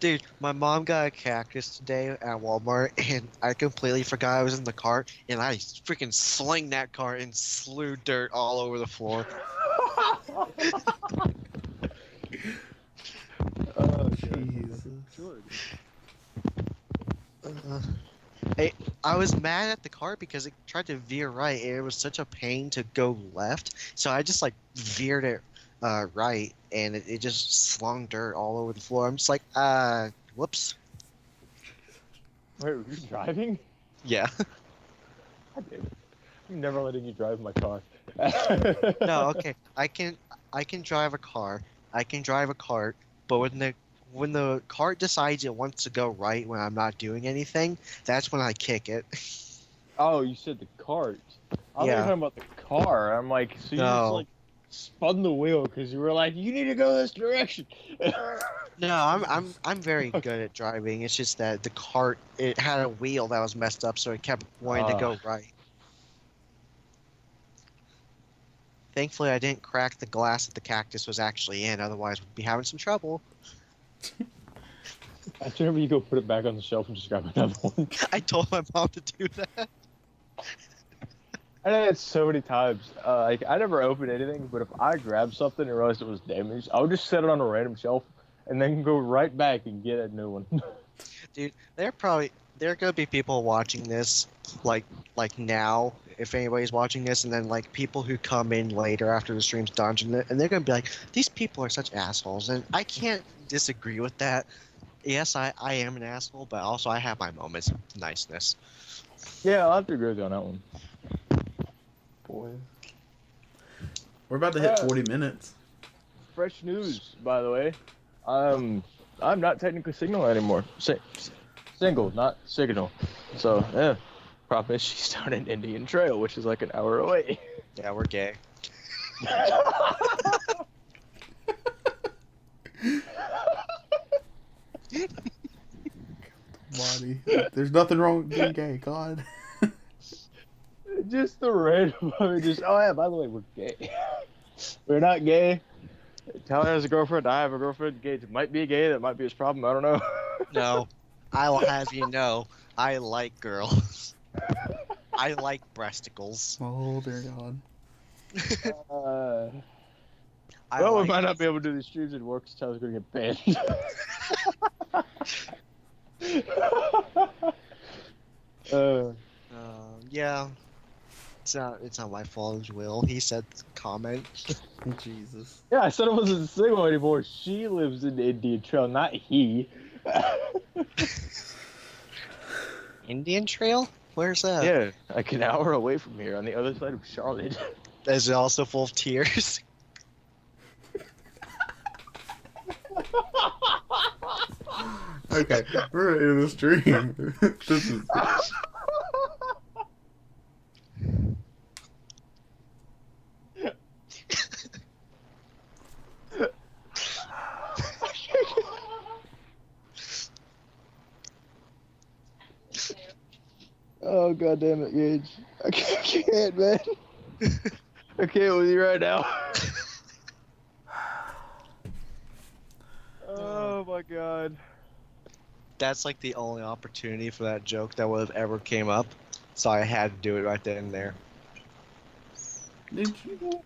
Dude, my mom got a cactus today at Walmart, and I completely forgot I was in the cart, and I freaking slinged that cart and slew dirt all over the floor. Oh, Jesus. I was mad at the cart because it tried to veer right, and it was such a pain to go left, so I just veered it right, and it just slung dirt all over the floor. I'm just like, whoops. Wait, were you driving? Yeah. God damn it. I'm never letting you drive my car. No, okay. I can drive a car. I can drive a cart, but when the cart decides it wants to go right when I'm not doing anything, that's when I kick it. Oh, you said the cart. I was talking about the car. I'm like, so you just spun the wheel because you were like, you need to go this direction. No, I'm very good at driving. It's just that the cart, it had a wheel that was messed up, so it kept wanting to go right. Thankfully, I didn't crack the glass that the cactus was actually in. Otherwise, we'd be having some trouble. I remember you go put it back on the shelf and just grab another one. I told my mom to do that. I did it so many times. I never opened anything, but if I grabbed something and realized it was damaged, I would just set it on a random shelf and then go right back and get a new one. Dude, there are gonna be people watching this like now, if anybody's watching this, and then people who come in later after the stream's done, and they're gonna be like, these people are such assholes, and I can't disagree with that. Yes, I am an asshole, but also I have my moments of niceness. Yeah, I'll have to agree with you on that one. Boy. We're about to hit 40 minutes. Fresh news, by the way. I'm not technically single anymore. Single, not signal. So, yeah. Problem is she's down in Indian Trail, which is like an hour away. Yeah, we're gay. Body. There's nothing wrong with being gay, God. Just the random, oh yeah, by the way, we're gay. We're not gay. Tyler has a girlfriend, I have a girlfriend. Gage might be gay, that might be his problem, I don't know. No, I will have you know, I like girls. I like breasticles. Oh, dear God. We might not be able to do these streams anymore because Tyler's going to get banned. Yeah. It's not my fault, Will. He said comment. Jesus. Yeah, I said it wasn't single anymore. She lives in the Indian Trail, not he. Indian Trail? Where's that? Yeah, like an hour away from here, on the other side of Charlotte. Is it also full of tears? Okay, we're in the stream. This is. Oh, god damn it, Gage. I can't, man. I can't with you right now. Oh my god. That's like the only opportunity for that joke that would have ever came up. So I had to do it right then and there. Did you?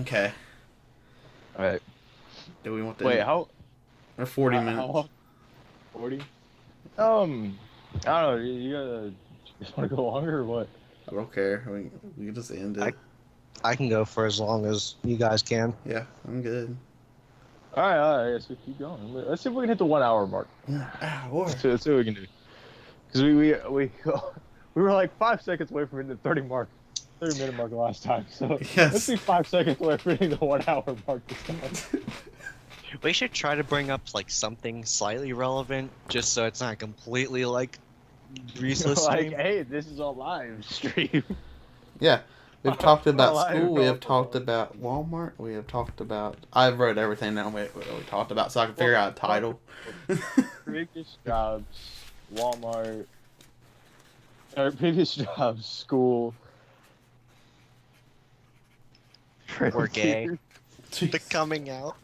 Okay. Alright. Do we want the? Wait, how? 40 how minutes. long? 40? I don't know. You gotta. Just want to go longer or what? I don't care. We can just end it. I can go for as long as you guys can. Yeah, I'm good. Alright, I guess we keep going. Let's see if we can hit the 1 hour mark. Let's see what we can do. Because we were like 5 seconds away from hitting the 30-minute mark last time. So Yes. let's be 5 seconds away from hitting the 1 hour mark this time. We should try to bring up like something slightly relevant, just so it's not completely like useless. Like, hey, this is a live stream. Yeah. We've talked about Well, I school. We have don't talked know. about Walmart. We have talked about. I've wrote everything down. We talked about so I can figure out a title. Previous jobs, Walmart, or previous jobs, school. We're gay. The Jeez. coming out.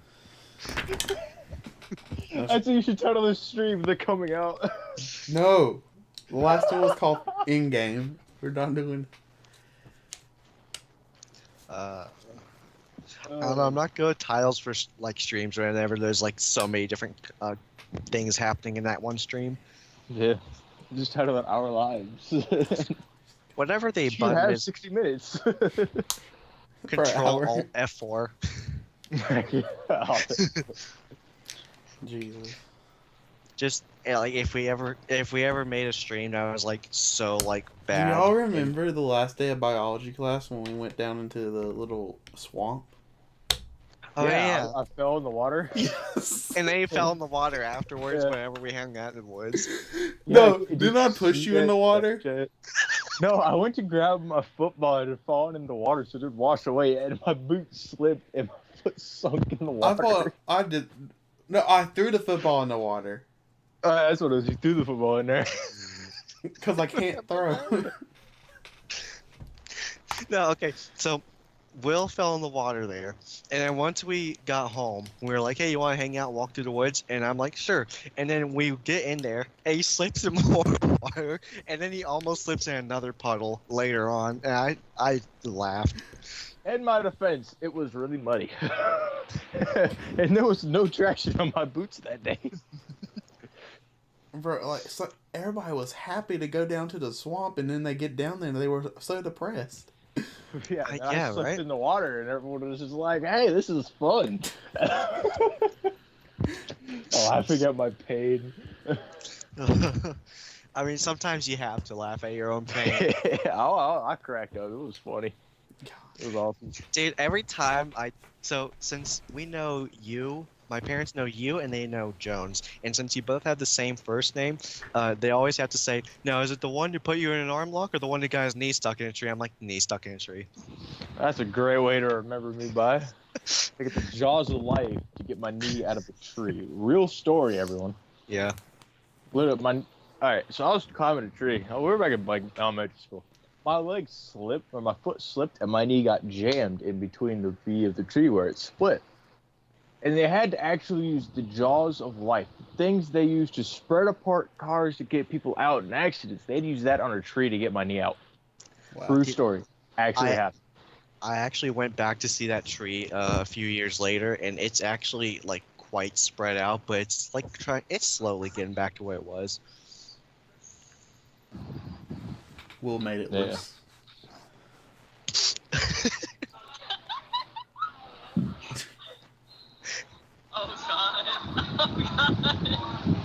I think you should title this stream "The Coming Out." No. The last one was called In Game. We're not doing. I don't know. I'm not good at titles for like streams whenever there's like so many different things happening in that one stream. Yeah, just title it "Our Lives." Whatever the Should button have is, 60 minutes. Control hour. Alt F4. Jesus. Just like if we ever made a stream that was like so like Do bad. y'all remember the last day of biology class when we went down into the little swamp? Oh yeah. I fell in the water. Yes. And then he fell in the water afterwards Yeah. whenever we hung out in the woods. No, Yeah, didn't I push you in the water? No, I went to grab my football and it had fallen in the water, so it did wash away, and my boot slipped and my foot sunk in the I water. thought I did. No, I threw the football in the water That's what it was. You threw the football in there. because I can't throw. No, okay. So Will fell in the water there, and then once we got home, we were like, "Hey, you want to hang out, walk through the woods?" And I'm like, "Sure." And then we get in there, and he slips in more water, and then he almost slips in another puddle later on, and I laughed. In my defense, it was really muddy, and there was no traction on my boots that day. Bro, like so everybody was happy to go down to the swamp, and then they get down there and they were so depressed. Yeah, Yeah, and I slipped right? in the water, and everyone was just like, "Hey, this is fun." Laughing at my pain. I mean, sometimes you have to laugh at your own pain. I cracked up. It was funny. It was awesome. Dude, every time since we know you, my parents know you and they know Jones, and since you both have the same first name, they always have to say, "Now, is it the one who put you in an arm lock or the one who got his knee stuck in a tree?" I'm like, "Knee stuck in a tree." That's a great way to remember me by. I get the jaws of life to get my knee out of a tree. Real story, everyone. Yeah. Literally, alright, so I was climbing a tree. We were back in like elementary school. My leg slipped, or my foot slipped, and my knee got jammed in between the V of the tree where it split. And they had to actually use the jaws of life, the things they use to spread apart cars to get people out in accidents. They'd use that on a tree to get my knee out. Wow. True story. Actually happened. I actually went back to see that tree a few years later, and it's actually like quite spread out, but it's like it's slowly getting back to where it was. Will made it Yeah. loose. Oh god. Oh god.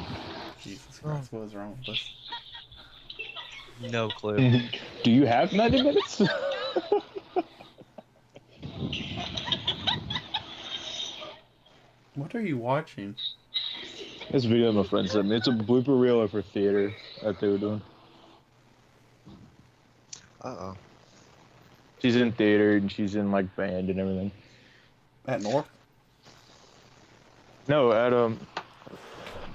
Jesus Christ, what is wrong with us? No clue. Do you have 90 minutes? What are you watching? This video my friend sent me. It's a blooper reel for theater that they were doing. Uh-oh. She's in theater and she's in like band and everything. At North? No, at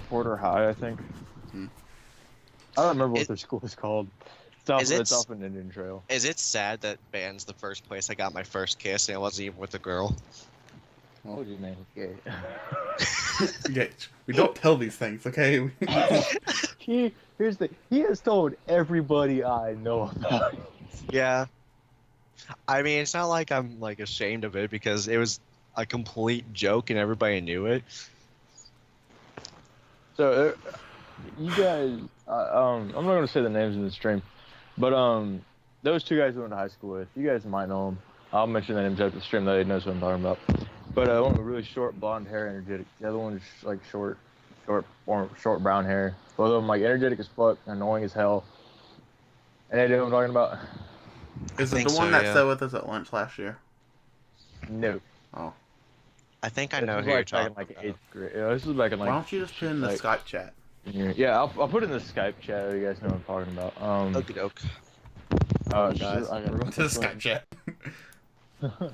Porter High, I think. Hmm. I don't remember what It- their school is called. It's off, Is it it's off an Indian Trail. Is it sad that band's the first place I got my first kiss and it wasn't even with a girl? What was his name? Okay. Gage, we don't tell these things, okay? Here's the he has told everybody I know about it. Yeah. I mean, it's not like I'm like ashamed of it because it was a complete joke and everybody knew it. So you guys, I'm not gonna say the names in the stream, but those two guys we went to high school with, you guys might know them. I'll mention the names after the stream. That knows what I'm talking about. But one with really short blonde hair, energetic. The other one is like short brown hair. Both of them like energetic as fuck, annoying as hell. And they know what I'm talking about. Is it think the one so, that yeah. sat with us at lunch last year? No. Oh. I think I This know was who you're like back talking in like about. 8th grade. Yeah, this was back in Why like. don't you just put in the like- Skype chat? Yeah, I'll put it in the Skype chat. So you guys know what I'm talking about. Okie doke. Guys, I we're going to the Skype chat.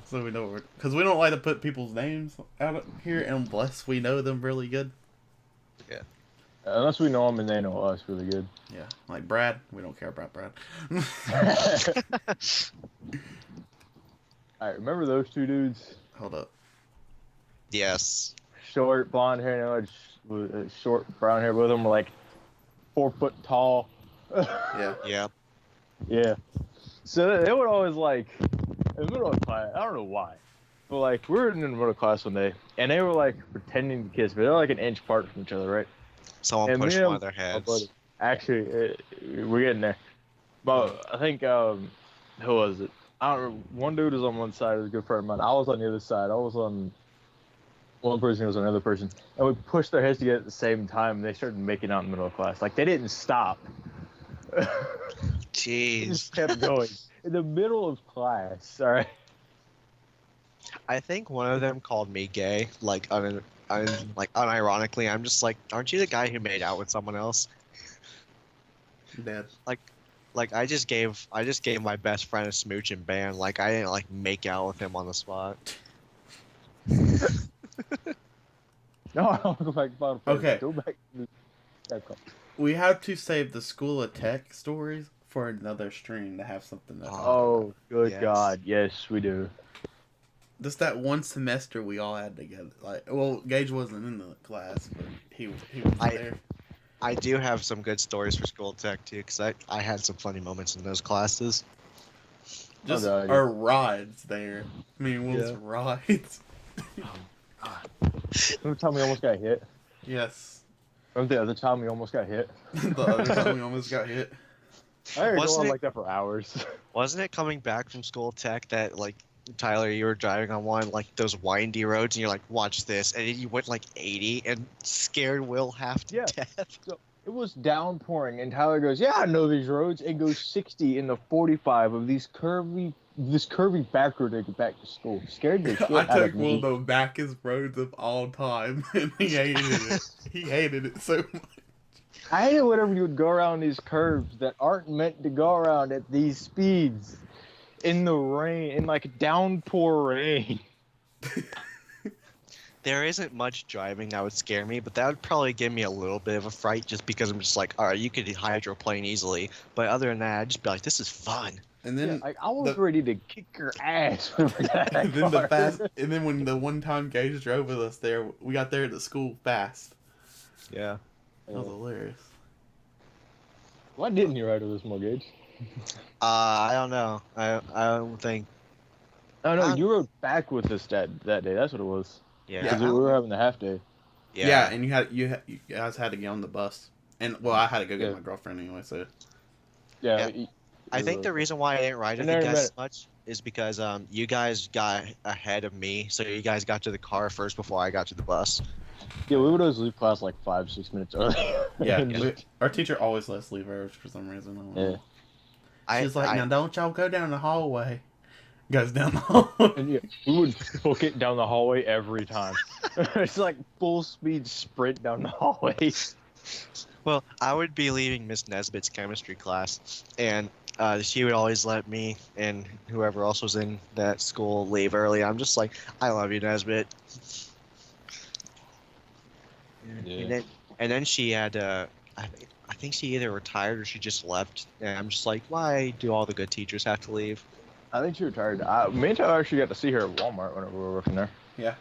So we know because we don't like to put people's names out here unless we know them really good. Unless we know them and they know us really good. Yeah, like Brad, we don't care about Brad. Alright, remember those two dudes? Hold up. Yes. Short blonde hair, short brown hair. Both of them were like 4 foot tall. Yeah. Yeah. Yeah. So they would always like in the middle of class. I don't know why, but like we were in the middle of class one day, and they were like pretending to kiss, but they're like an inch apart from each other, right? Someone And pushed me and one of their my heads. buddy- Actually, we're getting there. But I think who was it? I don't remember. One dude was on one side, it was a good friend of mine. I was on the other side. I was on one person, was on another person, and we pushed their heads together at the same time. And they started making out in the middle of class. Like they didn't stop. They Jeez. just kept going in the middle of class. All right. I think one of them called me gay, like unironically. I'm just like, aren't you the guy who made out with someone else? Dead. Like I just gave my best friend a smooch in band. Like I didn't like make out with him on the spot. No, I'll go back to bottom. Okay. Go back to the We have to save the School of Tech stories for another stream to have something to talk about. Oh, good Yes. God. Yes, we do. Just that one semester we all had together. Like, well, Gage wasn't in the class, but he was there. I do have some good stories for school tech too, because I had some funny moments in those classes. Just Oh, God. our rides there. I mean, Will's Yeah. rides. Remember the time we almost got hit? Yes. Remember the other time we almost got hit? The other time we almost got hit. I heard go Wasn't on it- like that for hours. Wasn't it coming back from school tech that like Tyler, you were driving on one like those windy roads and you're like, watch this, and you went like 80 and scared Will half to Yeah. death. It was downpouring, and Tyler goes, "Yeah, I know these roads," and goes 60 in the 45 of this curvy back road to get back to school. Scared the shit I out took of Will me. the backest roads of all time, and he hated it. He hated it so much. I hated whenever you would go around these curves that aren't meant to go around at these speeds in the rain, in like downpour rain. There isn't much driving that would scare me, but that would probably give me a little bit of a fright just because I'm just like, all right, you could hydroplane easily. But other than that, I'd just be like, this is fun. And Yeah, then, like, I was the- ready to kick your ass. when we got that and then the car. fast, and then when the one time Gage drove with us there, we got there to school fast. Yeah. That was hilarious. Why didn't you ride with us more, Gage? I don't know. I don't think. Oh no, Uh, you rode back with us that day. That's what it was. Yeah. Because Yeah. we were having the half day. Yeah, and you guys had to get on the bus, and well, I had to go get Yeah. my girlfriend anyway. So Yeah. Yeah. I think the reason why I didn't ride with And you then guys as much is because you guys got ahead of me, so you guys got to the car first before I got to the bus. Yeah, we would always leave class like 5-6 minutes early. Yeah, And our teacher always lets us leave early for some reason. I don't know. Yeah. She's like, now don't y'all go down the hallway. Goes down the hallway. And yeah, we would book it down the hallway every time. It's like full speed sprint down the hallway. Well, I would be leaving Miss Nesbitt's chemistry class, and she would always let me and whoever else was in that school leave early. I'm just like, I love you, Nesbitt. Yeah. And then she had, I think she either retired or she just left. And I'm just like, why do all the good teachers have to leave? I think she retired. Me and Tyler actually got to see her at Walmart whenever we were working there. Yeah.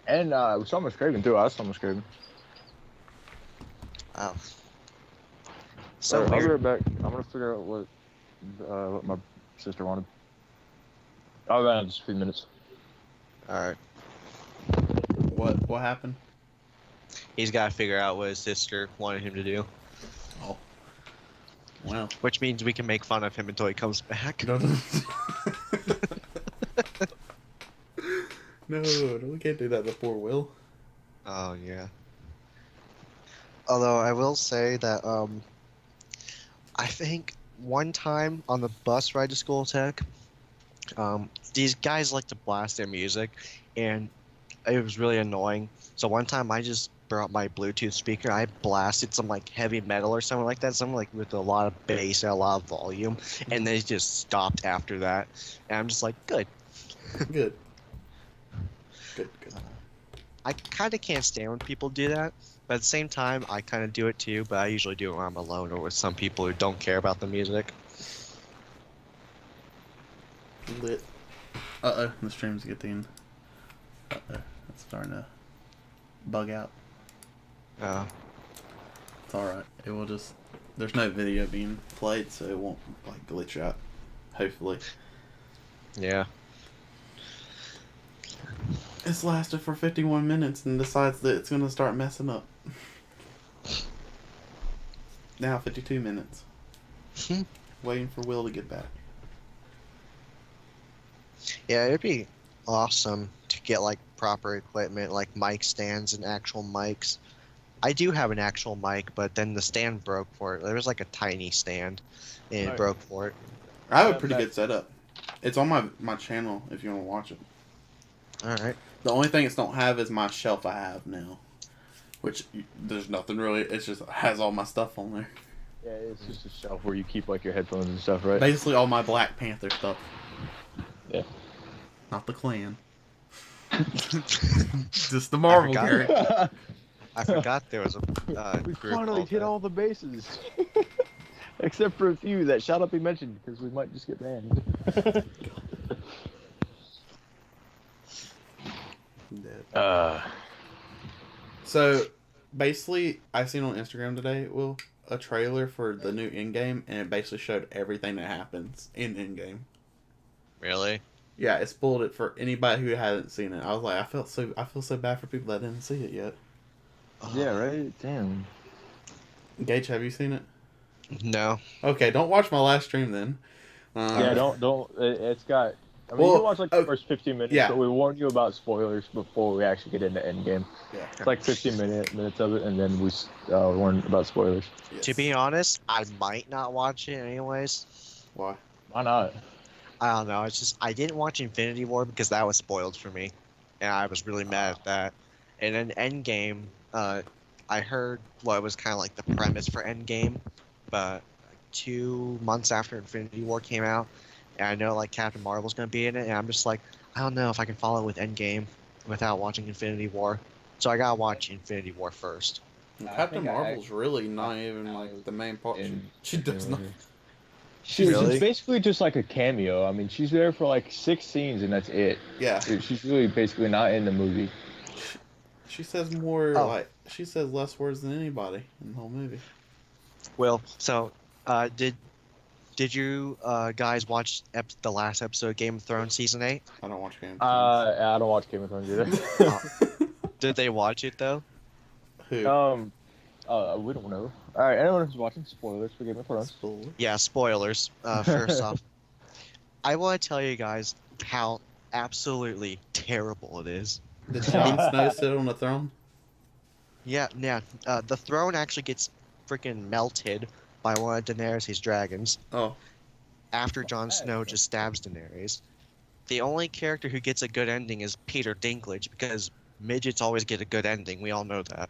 And we saw Miss Craven too. I saw Miss Craven. Wow. So I'll be weird. right back. I'm gonna figure out what my sister wanted. I'll be back in just a few minutes. All right. What happened? He's got to figure out what his sister wanted him to do, Oh. Well. which means we can make fun of him until he comes back. No, we can't do that before Will. Oh yeah. Although I will say that I think one time on the bus ride to school tech, these guys like to blast their music, and it was really annoying. So one time I just brought my Bluetooth speaker. I blasted some like heavy metal or something like that, something like with a lot of bass and a lot of volume, and they just stopped after that. And I'm just like, good. Good. I kind of can't stand when people do that, but at the same time, I kind of do it too. But I usually do it when I'm alone or with some people who don't care about the music. Lit. The stream's getting. It's starting to bug out. It's alright. It will just. There's no video being played, so it won't like glitch out. Hopefully. Yeah. It's lasted for 51 minutes and decides that it's gonna start messing up. Now 52 minutes. Waiting for Will to get back. Yeah, it'd be awesome to get like proper equipment, like mic stands and actual mics. I do have an actual mic, but then the stand broke for it. There was like a tiny stand, and it broke for it. I have a pretty good setup. It's on my channel if you want to watch it. All right. The only thing it don't have is my shelf I have now, which there's nothing really. It just has all my stuff on there. Yeah, it's just a shelf where you keep like your headphones and stuff, right? Basically all my Black Panther stuff. Yeah. Not the Klan. Just the Marvel forgot. character. I forgot there was a We group finally called hit that. all the bases. Except for a few that shall not be mentioned because we might just get banned. So, basically, I seen on Instagram today, Will, a trailer for the new Endgame, and it basically showed everything that happens in Endgame. Really? Yeah, it spoiled it for anybody who hadn't seen it. I was like, I feel so bad for people that didn't see it yet. Yeah, right? Damn. Gage, have you seen it? No. Okay, don't watch my last stream then. Yeah, don't. It's got. I mean, Well, you can watch like the first 15 minutes, yeah. but we warn you about spoilers before we actually get into Endgame. Yeah. It's like 15 minutes of it, and then we warn about spoilers. Yes. To be honest, I might not watch it anyways. Why? Why not? I don't know. It's just I didn't watch Infinity War because that was spoiled for me, and I was really mad at that. And then Endgame, I heard what was kind of like the premise for Endgame, but 2 months after Infinity War came out, and I know like Captain Marvel's gonna be in it, and I'm just like, I don't know if I can follow with Endgame without watching Infinity War, so I gotta watch Infinity War first. Captain Marvel's really not even like the main part. She does not. She's Really? basically just like a cameo. I mean, she's there for like 6 scenes, and that's it. Yeah. She's really basically not in the movie. She says more Oh. she says less words than anybody in the whole movie. Well, so did you guys watch the last episode of Game of Thrones season 8? I don't watch Game of Thrones. I don't watch Game of Thrones either. Did they watch it though? Who? We don't know. All right, anyone who's watching, spoilers for Game of Thrones. Spoiler. Yeah, spoilers. First off, I want to tell you guys how absolutely terrible it is. Did Jon Snow sit on the throne? Yeah, yeah. The throne actually gets freaking melted by one of Daenerys' dragons Oh, after Jon Snow just stabs Daenerys. The only character who gets a good ending is Peter Dinklage because midgets always get a good ending. We all know that.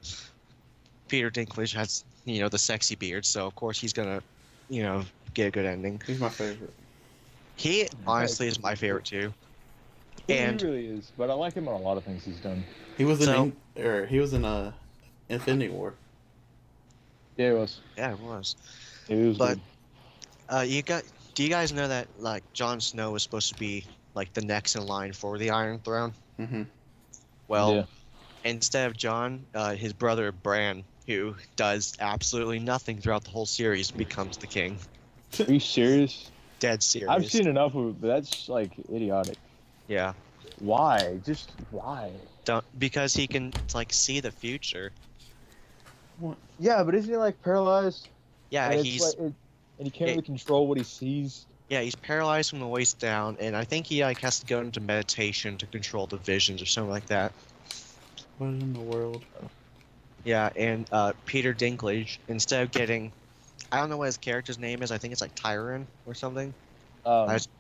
Peter Dinklage has, the sexy beard, so of course he's gonna, get a good ending. he's my favorite. He honestly is my favorite too. He And really is, but I like him on a lot of things he's done. He was So- in Infinity War. Yeah, he was. yeah, it was. He was But good. do you guys know that like Jon Snow was supposed to be like the next in line for the Iron Throne? Mm-hmm. Well, Yeah. instead of Jon, his brother Bran, who does absolutely nothing throughout the whole series, becomes the king. Are you serious? Dead serious. I've seen enough of it, but that's like idiotic. Yeah. Why? Just why? Because he can like see the future. Yeah, but isn't he like paralyzed? Yeah, and he's and he can't really control what he sees. he's paralyzed from the waist down, and I think he like has to go into meditation to control the visions or something like that. What in the world? Yeah, and Peter Dinklage, instead of getting, I don't know what his character's name is. I think it's like Tyrion or something. Um, I just-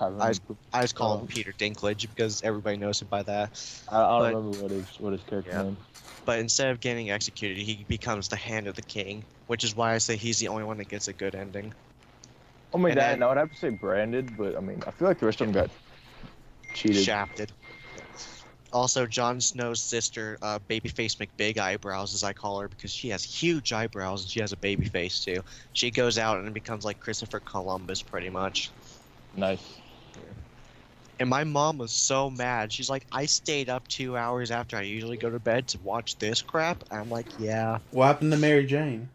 I I just call him Peter Dinklage because everybody knows him by that. don't but- remember what his character Yeah. name. But instead of getting executed, he becomes the hand of the king, which is why I say he's the only one that gets a good ending. Oh my And dad, then- I would have to say branded, but I mean, I feel like the rest of them got cheated. Shafted. Also, Jon Snow's sister, Babyface McBig Eyebrows, as I call her, because she has huge eyebrows and she has a baby face too. She goes out and becomes like Christopher Columbus, pretty much. Nice. And my mom was so mad. She's like, I stayed up 2 hours after I usually go to bed to watch this crap. I'm like, yeah, What happened to Mary Jane?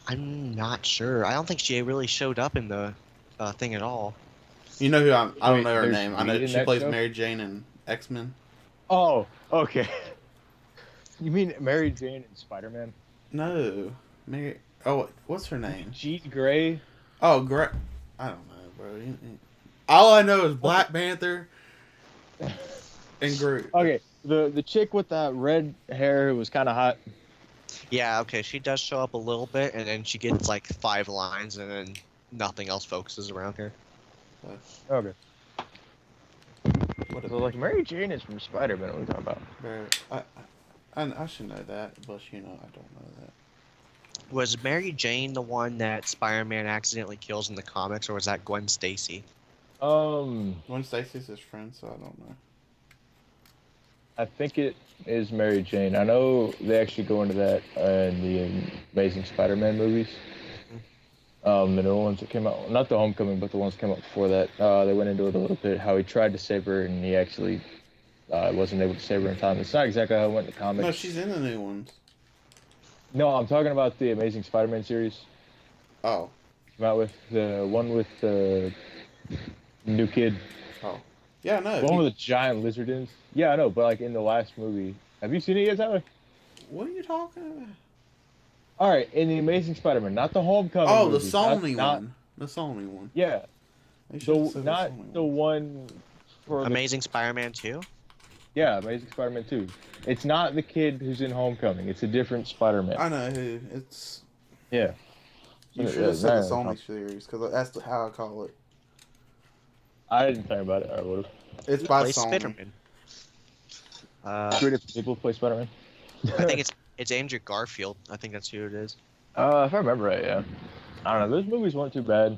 I'm not sure. I don't think she really showed up in the thing at all. You know who I don't Wait, know her there's name. I know Reed in she that plays show? Mary Jane in X-Men. Oh, okay. You mean Mary Jane and Spider-Man? No, Mary. Oh, what's her name? Jean Grey. Oh, great. I don't know, bro. All I know is Black Panther and Groot. Okay, the chick with that red hair who was kind of hot. Yeah, okay, she does show up a little bit, and then she gets like 5 lines, and then nothing else focuses around her. Okay. What So like Mary Jane is from Spider-Man. What are we talking about? Bro, I should know that, but I don't know that. Was Mary Jane the one that Spider-Man accidentally kills in the comics, or was that Gwen Stacy? Gwen Stacy's his friend, so I don't know. I think it is Mary Jane. I know they actually go into that in the Amazing Spider-Man movies. The new ones that came out, not the Homecoming, but the ones that came out before that. They went into it a little bit, how he tried to save her and he actually wasn't able to save her in time. It's not exactly how it went in the comics. No, she's in the new ones. No, I'm talking about the Amazing Spider-Man series. Oh, Came out with the one with the new kid. yeah, no. The one with the giant lizard in. Yeah, I know, but like in the last movie. Have you seen it yet, Tyler? What are you talking about? All right, in the Amazing Spider-Man, not the Homecoming. Oh, the movies, Sony not- one. The Sony one. Yeah, They should've so said not Sony the one. one for. Amazing Spider-Man 2? Yeah, Amazing Spider-Man 2. It's not the kid who's in Homecoming. It's a different Spider-Man. I know who. It's. Yeah. You Yeah, should have said the no, Sony series, because that's how I call it. I didn't think about it. I would have. It's by Play Sony. Spider-Man. Three different people play Spider-Man. I think it's Andrew Garfield. I think that's who it is. If I remember right, yeah. I don't know. Those movies weren't too bad.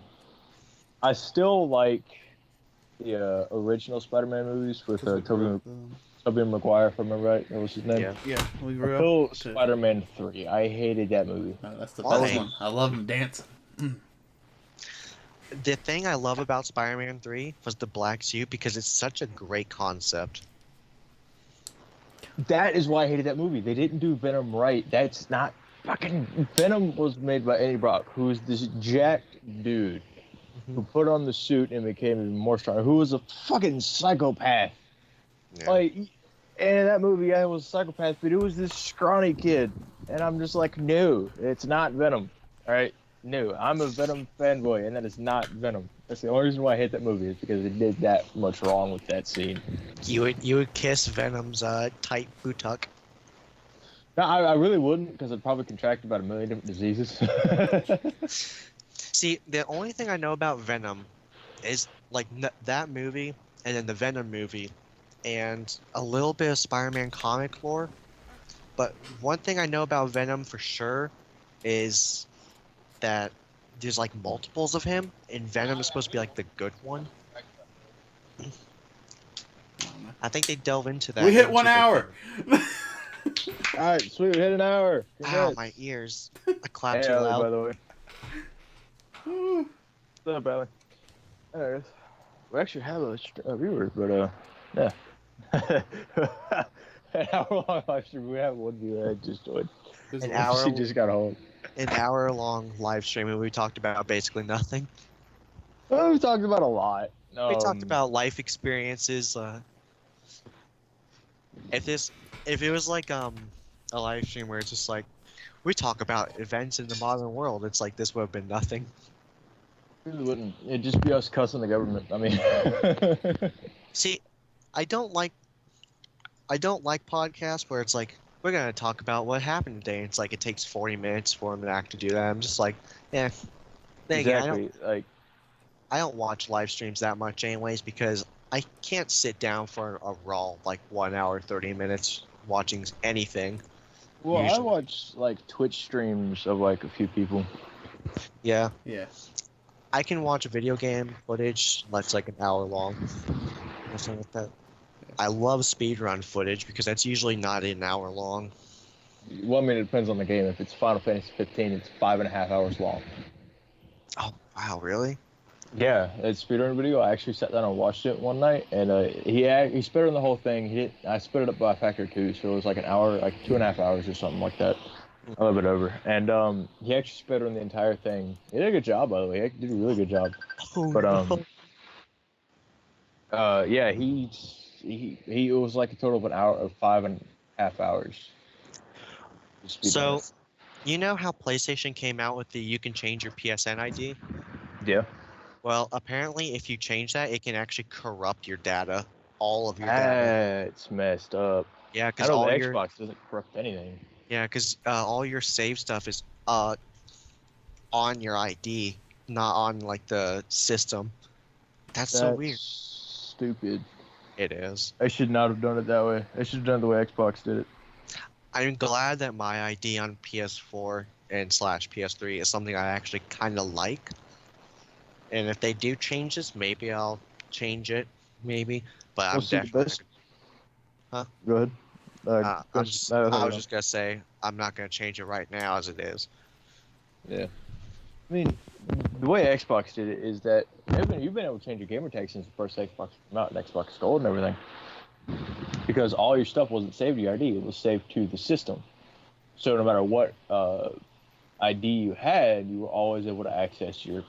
I still like the original Spider-Man movies with Tobey Maguire, if I remember right. That was his name. Yeah. Yeah, we grew Until up. to- Spider-Man 3. I hated that movie. No, that's the Why? best one. I love him dancing. The thing I love about Spider-Man 3 was the black suit because it's such a great concept. That is why I hated that movie. They didn't do Venom right. That's not fucking Venom was made by Eddie Brock, who's this jacked dude who put on the suit and became even more strong. Who was a fucking psychopath. Yeah. Like And that movie guy was a psychopath, but it was this scrawny kid. And I'm just like, no, it's not Venom. All right? No, I'm a Venom fanboy, and that is not Venom. That's the only reason why I hate that movie is because it did that much wrong with that scene. You would kiss Venom's tight buttock. No, I really wouldn't because I'd probably contract about 1 million different diseases. See, the only thing I know about Venom is like that movie and then the Venom movie and a little bit of Spider-Man comic lore. But one thing I know about Venom for sure is that there's like multiples of him, and Venom is supposed to be like the good one. I think they delve into that. We hit into 1 the- hour. All right, sweet, we hit an hour. Ow, Congrats. my ears! I clapped Hey, too Allie, by loud. the way. What's up, Allie? Anyways, we actually have a viewer, but yeah. An hour long live stream. We have one viewer that just joined. An hour, She just got home. an hour-long live stream, and we talked about basically nothing. Well, we talked about a lot. We talked about life experiences. If it was like a live stream where it's just like we talk about events in the modern world, it's like this would have been nothing. Really wouldn't. It'd just be us cussing the government. I mean, See, I don't like podcasts where it's like we're gonna talk about what happened today. It's like it takes 40 minutes for them to actually do that. I'm just like, yeah. Then again, exactly. Like, I don't watch live streams that much anyways because I can't sit down for a raw like 1 hour 30 minutes watching anything. well, I Usually. watch like Twitch streams of like a few people. Yeah, Yeah. I can watch video game footage that's like an hour long or something like that. I love speedrun footage because that's usually not an hour long. Well, I mean, it depends on the game. If it's Final Fantasy 15, it's 5.5 hours long. Oh wow, really? Yeah, it's speedrun video. I actually sat down and watched it one night, and he speedrun the whole thing. I sped it up by a factor of 2, so it was like an hour, like 2.5 hours or something like that, a little bit over. And he actually speedrun the entire thing. He did a good job, by the way. He did a really good job. Oh, But no. yeah, he it was like a total of an hour of 5.5 hours. So, you know how PlayStation came out with the you can change your PSN ID? yeah, Well, apparently, if you change that, it can actually corrupt your data, all of your data. that's messed up. Yeah, I because know the all your Xbox doesn't corrupt anything. all your save stuff is on your ID, not on like the system. That's so weird. Stupid. It is. I should not have done it that way. I should have done it the way Xbox did it. I'm glad that my ID on PS4 and /PS3 is something I actually kind of like. And if they do change this, maybe I'll change it. Maybe, but Well, I'm see, the definitely. best- Huh? Go ahead. I I was thought just gonna say I'm not gonna change it right now as it is. Yeah. I mean, the way Xbox did it is that you've been able to change your gamer tag since the first Xbox came out, and Xbox Gold and everything. Because all your stuff wasn't saved to your ID, it was saved to the system. So no matter what ID you had, you were always able to access your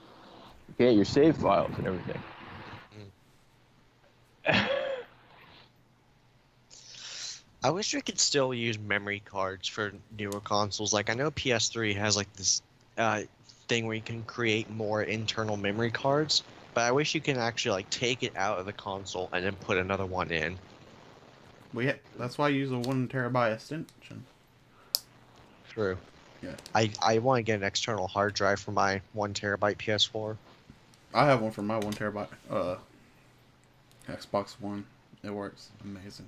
save files and everything. I wish we could still use memory cards for newer consoles. Like I know PS3 has like this thing where you can create more internal memory cards, but I wish you can actually like take it out of the console and then put another one in. Well, yeah, that's why I use a 1 terabyte extension. True. Yeah. I want to get an external hard drive for my 1 terabyte PS4. I have one for my 1 terabyte Xbox One. It works amazing.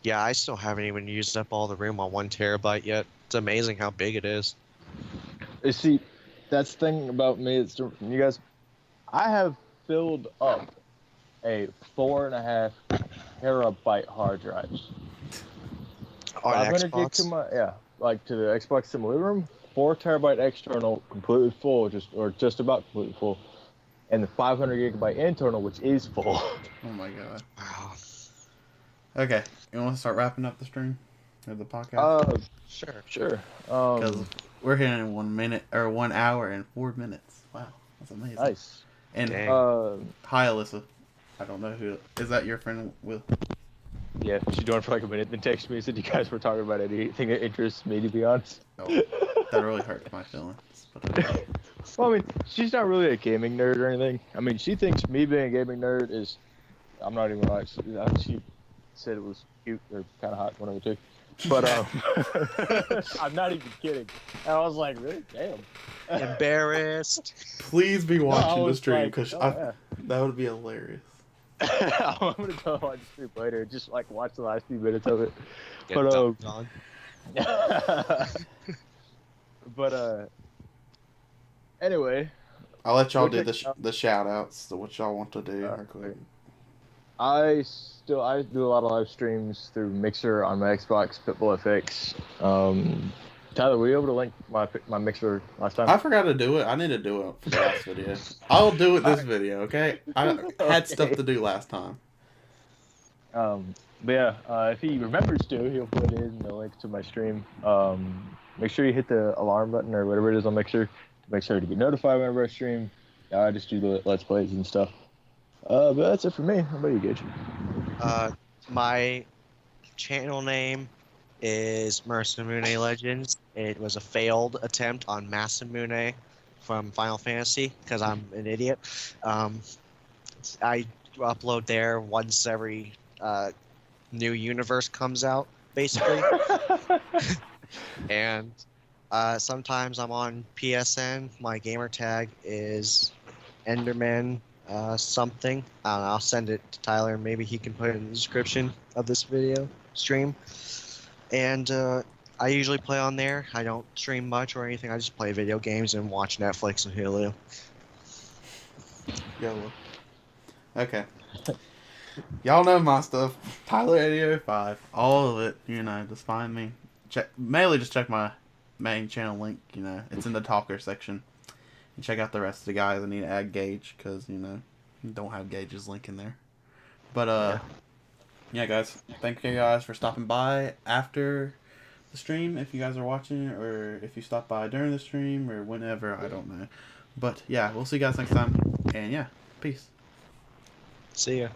Yeah, I still haven't even used up all the room on 1 terabyte yet. It's amazing how big it is. You see, that's the thing about me. It's different from you guys. I have filled up a 4.5 terabyte hard drives. On 500 gig Xbox? to to the Xbox in my living room. 4 terabyte external, completely full, just about completely full, and the 500 gigabyte internal, which is full. Oh my god. Wow. Okay, you want to start wrapping up the stream or the podcast? Sure. Because we're hitting 1 minute or 1 hour and 4 minutes. Wow, that's amazing. Nice. And Dang. hi, Alyssa. I don't know who is that. Your friend Will? Yeah, she joined for like a minute, then texted me and said you guys were talking about anything that interests me, to be honest. Oh, that really hurts my feelings. But, Well, I mean, she's not really a gaming nerd or anything. I mean, she thinks me being a gaming nerd is, I'm not even like, she said it was cute or kind of hot, one of the two. But I'm not even kidding. And I was like, really? Damn. Embarrassed. please be watching the was stream like, because oh, yeah. that would be hilarious. I'm gonna tell her watch the stream later. Just like watch the last few minutes of it. Get But dunked on. but anyway, I'll let y'all Go do check the shout outs. So what y'all want to do? Alright. Real quick. I do a lot of live streams through Mixer on my Xbox, Pitbull FX. Tyler, were you able to link my Mixer last time? I forgot to do it. I need to do it for the last video. I'll do it this video, okay? I had stuff to do last time. But yeah, if he remembers to, he'll put in the link to my stream. Make sure you hit the alarm button or whatever it is on Mixer to make sure to get notified whenever I stream. I just do the Let's Plays and stuff. But that's it for me. How about you, Gage? My channel name is Masamune Legends. It was a failed attempt on Masamune from Final Fantasy because I'm an idiot. I upload there once every new universe comes out, basically. And sometimes I'm on PSN. My gamer tag is Enderman something. I don't know, I'll send it to Tyler. Maybe he can put it in the description of this video stream. And I usually play on there. I don't stream much or anything. I just play video games and watch Netflix and Hulu. YOLO. Okay. Y'all know my stuff. Tyler8005. All of it. You know, just find me. Mainly just check my main channel link. You know, it's in the talker section. And check out the rest of the guys. I need to add Gage because, you know, don't have Gage's link in there. But, yeah, guys. Thank you guys for stopping by after the stream. If you guys are watching or if you stop by during the stream or whenever, I don't know. But, yeah, we'll see you guys next time. And, yeah, peace. See ya.